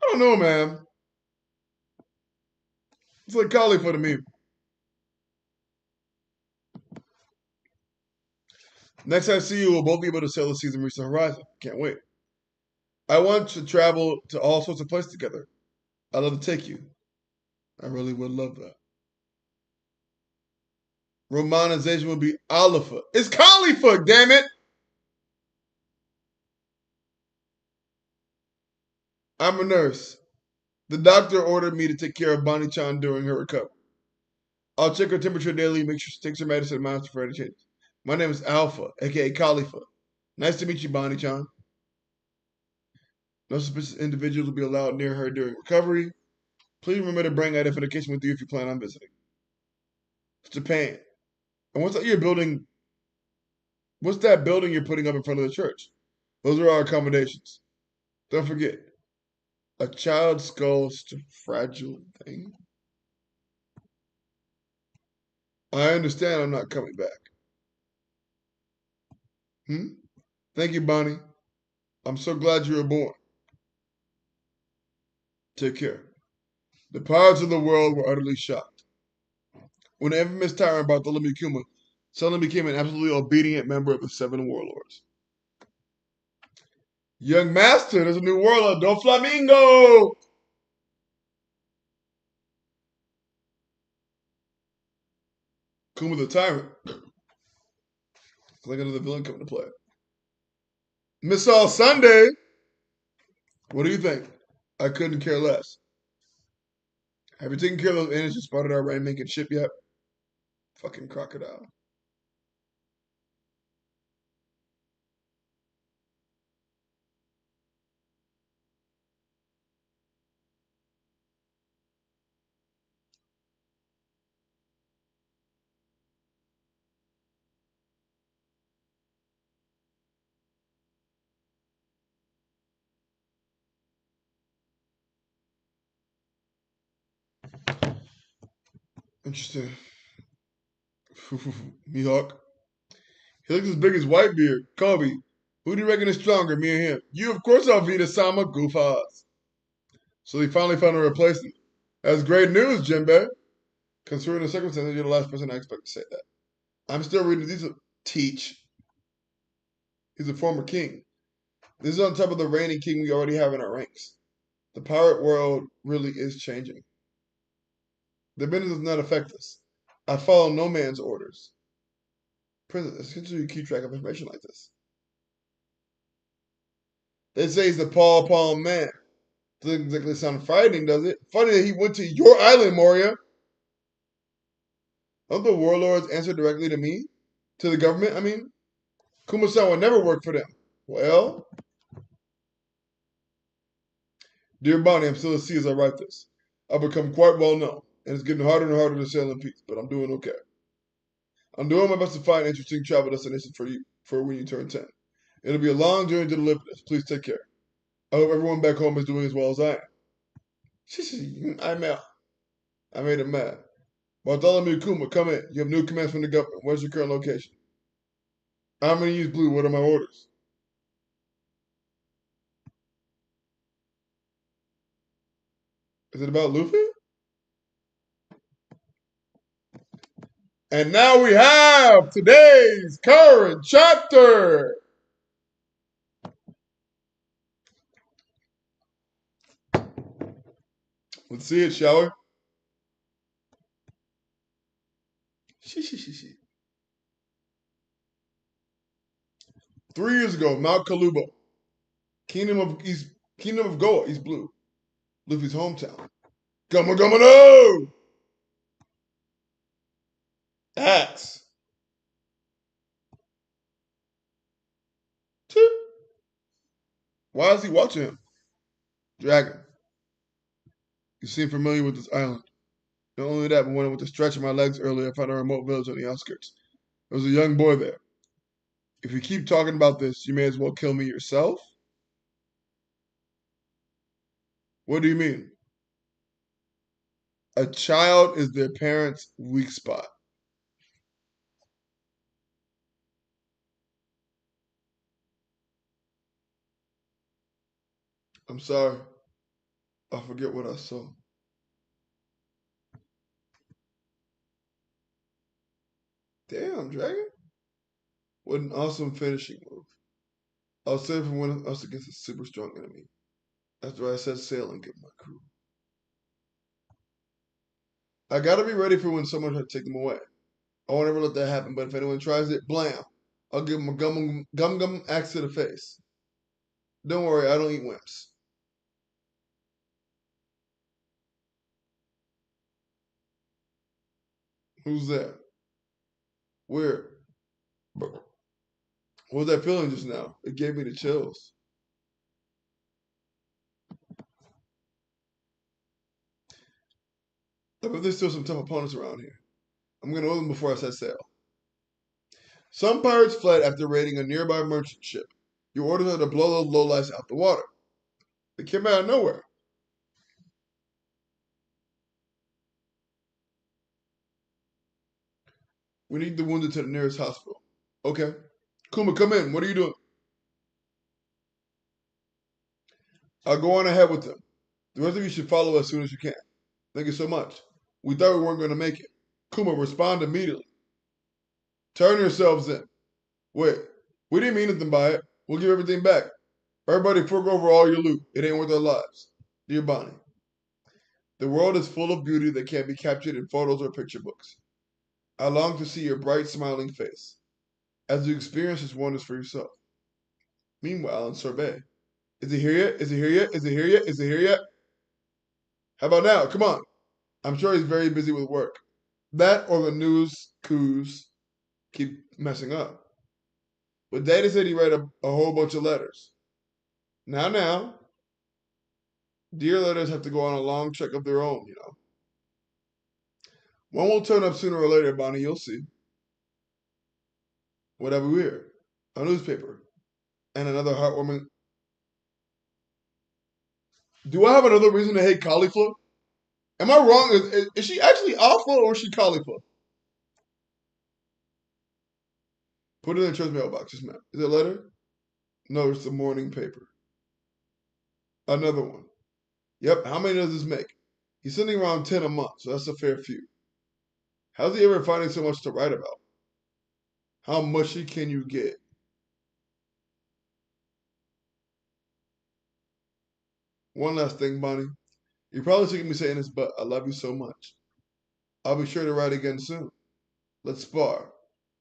I don't know, man. It's like Khalifa to me. Next I see you, we'll both be able to sail the seas and reach the horizon. Can't wait. I want to travel to all sorts of places together. I'd love to take you. I really would love that. Romanization would be Olifa. It's Khalifa, damn it! I'm a nurse. The doctor ordered me to take care of Bonnie Chan during her recovery. I'll check her temperature daily, make sure she takes her medicine, and monitor for any changes. My name is Alpha, aka Khalifa. Nice to meet you, Bonnie Chan. No suspicious individuals will be allowed near her during recovery. Please remember to bring identification with you if you plan on visiting. It's Japan. And what's that you're building? What's that building you're putting up in front of the church? Those are our accommodations. Don't forget, a child's skull is such a fragile thing. I understand I'm not coming back. Hmm? Thank you, Bonnie. I'm so glad you were born. Take care. The pirates of the world were utterly shocked. When the infamous tyrant Bartholomew Kuma suddenly became an absolutely obedient member of the Seven Warlords. Young master, there's a new warlord, Do Flamingo! Kuma the tyrant. It's like another villain coming to play. Miss All Sunday. What do you think? I couldn't care less. Have you taken care of those aliens you spotted our rainmaking ship yet? Fucking crocodile. Interesting. Mihawk. He looks as big as Whitebeard. Kobe. Who do you reckon is stronger, me or him? You, of course, Alvita Sama, goof Oz. So they finally found a replacement. That's great news, Jinbei. Considering the circumstances, you're the last person I expect to say that. I'm still reading these. Teach. He's a former king. This is on top of the reigning king we already have in our ranks. The pirate world really is changing. The business does not affect us. I follow no man's orders. Princess, essentially you keep track of information like this. They say he's the Paul Palm man. Doesn't exactly sound frightening, does it? Funny that he went to your island, Moria. Don't the warlords answer directly to me? To the government, I mean? Kuma-san would never work for them. Well, dear Bonnie, I'm still at sea as I write this. I've become quite well known, and it's getting harder and harder to sail in peace, but I'm doing okay. I'm doing my best to find interesting travel destinations for you for when you turn 10. It'll be a long journey to deliver this. Please take care. I hope everyone back home is doing as well as I am. I made him mad. Bartholomew Kuma, come in. You have new commands from the government. Where's your current location? I'm going to use blue. What are my orders? Is it about Luffy? And now we have today's current chapter. Let's see it, shall we? 3 years ago, Mount Kalubo, Kingdom of Goa, East Blue, Luffy's hometown. Gumma Gumma no! Axe. Why is he watching him? Dragon. You seem familiar with this island. Not only that, but when I went to stretch my legs earlier, I found a remote village on the outskirts. There was a young boy there. If you keep talking about this, you may as well kill me yourself. What do you mean? A child is their parents' weak spot. I'm sorry. I forget what I saw. Damn, Dragon. What an awesome finishing move. I'll save for one of us against a super strong enemy. After I set sail and get my crew. I gotta be ready for when someone tries to take them away. I won't ever let that happen, but if anyone tries it, blam. I'll give them a gum axe to the face. Don't worry, I don't eat wimps. Who's that? Where? What was that feeling just now? It gave me the chills. I bet there's still some tough opponents around here. I'm gonna know them before I set sail. Some pirates fled after raiding a nearby merchant ship. You ordered her to blow those lowlifes out the water. They came out of nowhere. We need the wounded to the nearest hospital. Okay. Kuma, come in. What are you doing? I'll go on ahead with them. The rest of you should follow as soon as you can. Thank you so much. We thought we weren't going to make it. Kuma, respond immediately. Turn yourselves in. Wait, we didn't mean anything by it. We'll give everything back. Everybody fork over all your loot. It ain't worth our lives. Dear Bonnie, the world is full of beauty that can't be captured in photos or picture books. I long to see your bright, smiling face as you experience its wonders for yourself. Meanwhile, in Sorbet, is it here yet? Is it here yet? Is it here yet? Is it here yet? How about now? Come on. I'm sure he's very busy with work. That or the news coups keep messing up. But Daddy said he read a whole bunch of letters. Now, dear letters have to go on a long trek of their own, you know. One will turn up sooner or later, Bonnie, you'll see. Whatever we hear. A newspaper. And another heartwarming. Do I have another reason to hate cauliflower? Am I wrong? Is she actually awful or is she cauliflower? Put it in the church mailbox, just now. Is it a letter? No, it's the morning paper. Another one. Yep, how many does this make? He's sending around 10 a month, so that's a fair few. How's he ever finding so much to write about? How mushy can you get? One last thing, Bonnie. You're probably sick of me saying this, but I love you so much. I'll be sure to write again soon. Let's spar.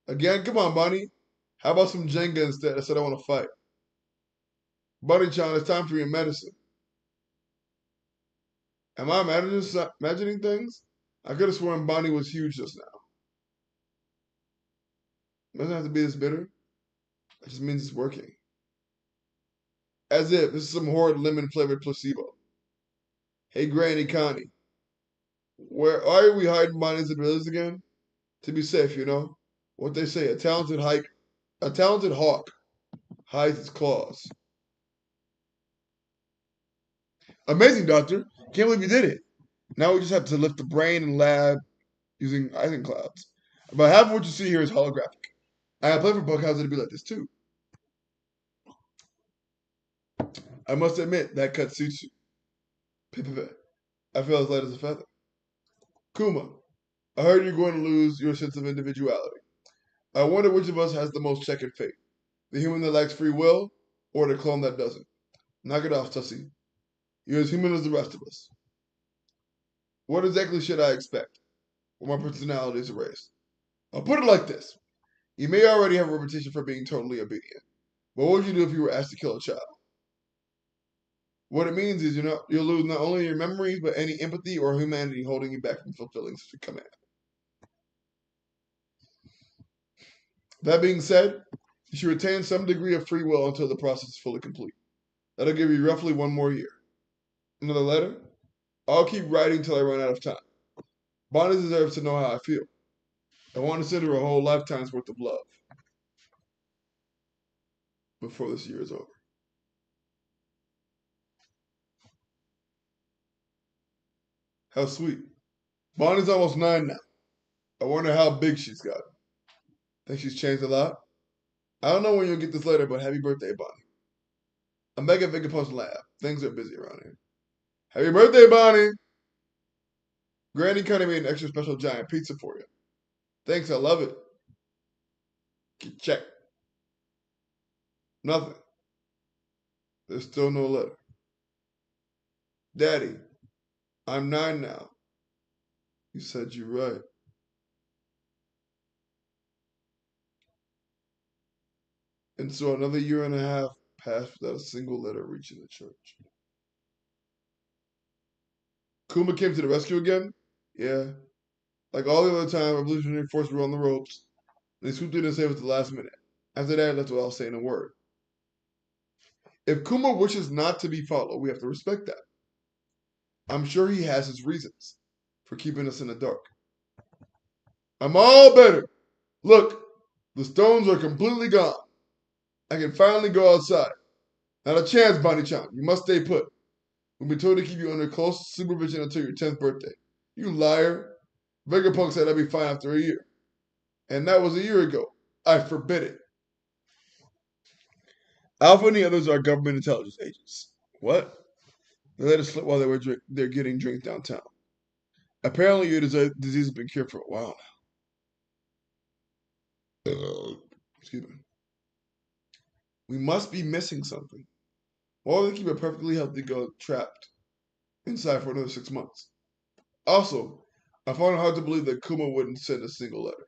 Again? Come on, Bonnie. How about some Jenga instead? I said I want to fight. Bunny-chan, it's time for your medicine. Am I imagining things? I could have sworn Bonnie was huge just now. It doesn't have to be this bitter. It just means it's working. As if this is some horrid lemon-flavored placebo. Hey, Granny Connie. Where are we hiding Bonnie's and Billy's again? To be safe, you know. What they say, a talented hawk hides its claws. Amazing, Doctor. Can't believe you did it. Now we just have to lift the brain and lab using icing clouds. About half of what you see here is holographic. I planned for Buckhauser to be like this too. I must admit, that cut suits you. I feel as light as a feather. Kuma, I heard you're going to lose your sense of individuality. I wonder which of us has the most checkered fate. The human that lacks free will, or the clone that doesn't. Knock it off, Tussie. You're as human as the rest of us. What exactly should I expect when my personality is erased? I'll put it like this. You may already have a reputation for being totally obedient. But what would you do if you were asked to kill a child? What it means is you'll lose not only your memories, but any empathy or humanity holding you back from fulfilling such a command. That being said, you should retain some degree of free will until the process is fully complete. That'll give you roughly one more year. Another letter? I'll keep writing till I run out of time. Bonnie deserves to know how I feel. I want to send her a whole lifetime's worth of love before this year is over. How sweet. Bonnie's almost 9 now. I wonder how big she's got. Think she's changed a lot? I don't know when you'll get this letter, but happy birthday, Bonnie. I'm back at Post Lab. Things are busy around here. Happy birthday, Bonnie! Granny Connie made an extra special giant pizza for you. Thanks, I love it. Check. Nothing. There's still no letter. Daddy, I'm 9 now. You said you're right. And so another year and a half passed without a single letter reaching the church. Kuma came to the rescue again? Yeah. Like all the other time, revolutionary forces were on the ropes. They swooped in and saved us at the last minute. After that, that's what I was saying a word. If Kuma wishes not to be followed, we have to respect that. I'm sure he has his reasons for keeping us in the dark. I'm all better. Look, the stones are completely gone. I can finally go outside. Not a chance, Bonnie-chan. You must stay put. We've been told to keep you under close supervision until your 10th birthday. You liar. Vegapunk said I'd be fine after a year. And that was a year ago. I forbid it. Alpha and the others are government intelligence agents. What? They let us slip while they're getting drinks downtown. Apparently, your disease has been cured for a while now. Excuse me. We must be missing something. Why would they keep a perfectly healthy girl trapped inside for another 6 months? Also, I find it hard to believe that Kuma wouldn't send a single letter.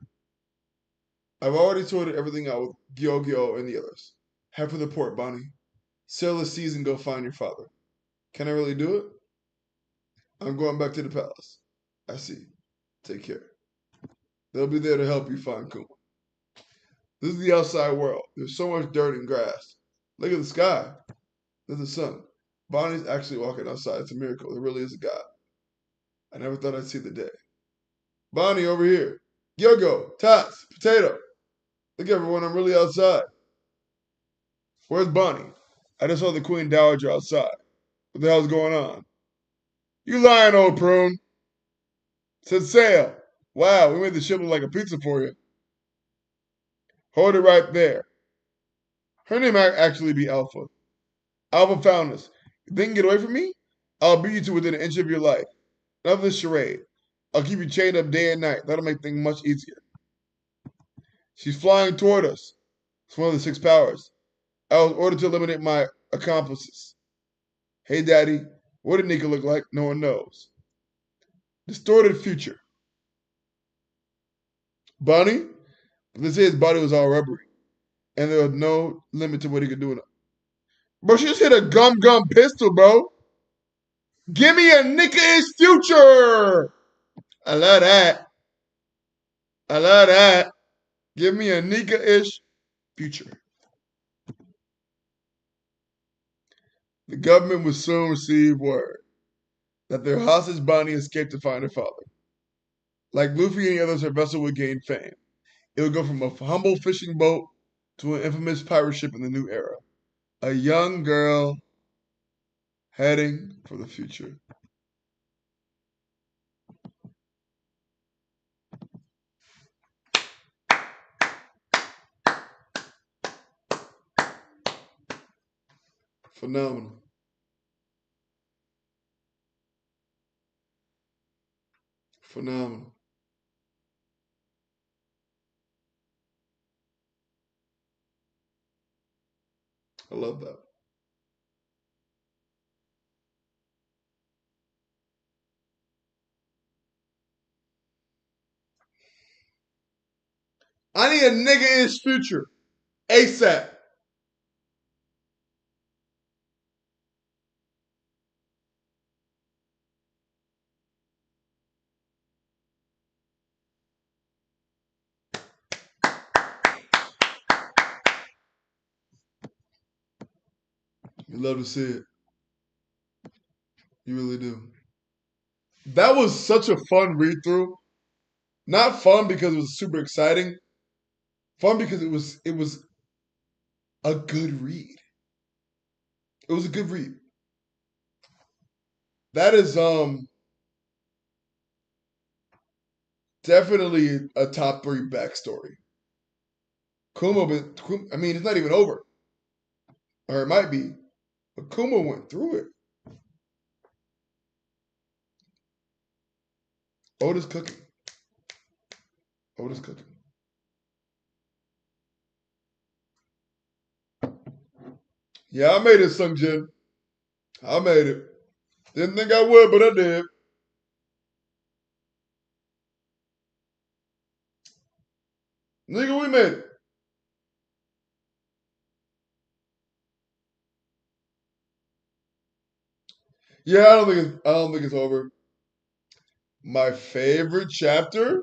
I've already sorted everything out with Gyo and the others. Head for the port, Bonnie. Sail the seas and go find your father. Can I really do it? I'm going back to the palace. I see. Take care. They'll be there to help you find Kuma. This is the outside world. There's so much dirt and grass. Look at the sky. There's the sun. Bonnie's actually walking outside. It's a miracle. There really is a God. I never thought I'd see the day. Bonnie, over here. Yogo, Tots, Potato. Look, everyone, I'm really outside. Where's Bonnie? I just saw the Queen Dowager outside. What the hell's going on? You lying, old prune. Said sail. Wow, we made the ship look like a pizza for you. Hold it right there. Her name might actually be Alpha. Alpha found us. You think you can get away from me? I'll beat you to within an inch of your life. Enough of this charade. I'll keep you chained up day and night. That'll make things much easier. She's flying toward us. It's one of the six powers. I was ordered to eliminate my accomplices. Hey, Daddy, what did Nika look like? No one knows. Distorted future. Bonnie? They say his body was all rubbery, and there was no limit to what he could do. Bro, she just hit a gum pistol, bro. Give me a Nika-ish future. I love that. I love that. Give me a Nika-ish future. The government would soon receive word that their hostage Bonnie escaped to find her father. Like Luffy and the others, her vessel would gain fame. It would go from a humble fishing boat to an infamous pirate ship in the new era. A young girl heading for the future. Phenomenal. Phenomenal. I love that. I need a nigga-ish future. ASAP. You love to see it. You really do. That was such a fun read through. Not fun because it was super exciting. Fun because it was a good read. It was a good read. That is definitely a top three backstory. I mean, it's not even over, or it might be, but Kuma went through it. Oda's cooking. Oda's cooking. Yeah, I made it, Sung Jin. I made it. Didn't think I would, but I did. Nigga, we made it. Yeah, I don't think it's over. My favorite chapter?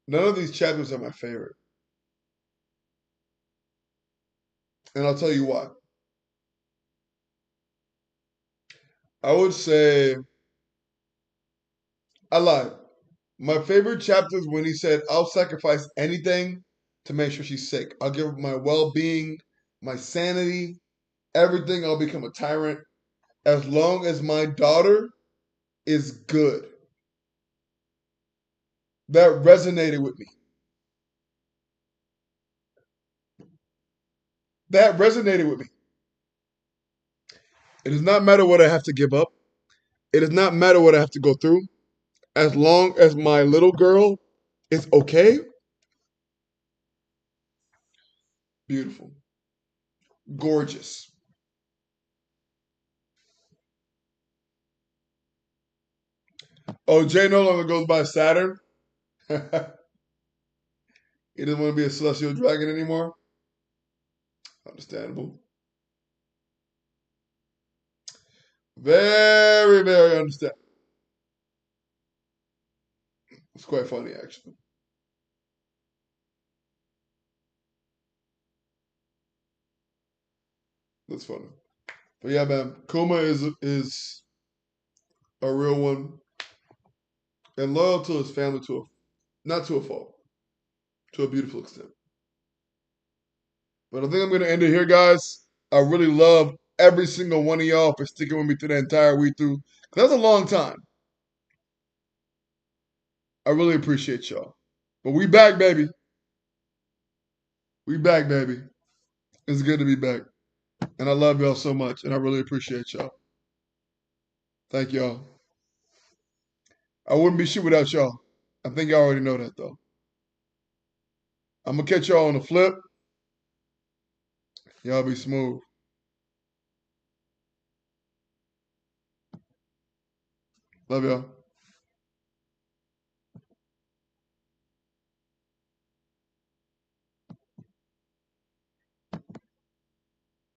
None of these chapters are my favorite. And I'll tell you why. I would say I lied. My favorite chapter is when he said, I'll sacrifice anything to make sure she's sick. I'll give up my well being, my sanity, everything. I'll become a tyrant as long as my daughter is good. That resonated with me. That resonated with me. It does not matter what I have to give up. It does not matter what I have to go through. As long as my little girl is okay, beautiful, gorgeous. Oh, Jay no longer goes by Saturn. He doesn't want to be a celestial dragon anymore. Understandable. Very, very understandable. It's quite funny, actually. That's funny. But yeah, man, Kuma is a real one and loyal to his family to a not to a fault, to a beautiful extent. But I think I'm gonna end it here, guys. I really love every single one of y'all for sticking with me through the entire week through. 'Cause that's a long time. I really appreciate y'all. But we back, baby. We back, baby. It's good to be back. And I love y'all so much. And I really appreciate y'all. Thank y'all. I wouldn't be shit without y'all. I think y'all already know that though. I'm gonna catch y'all on the flip. Y'all be smooth. Love y'all.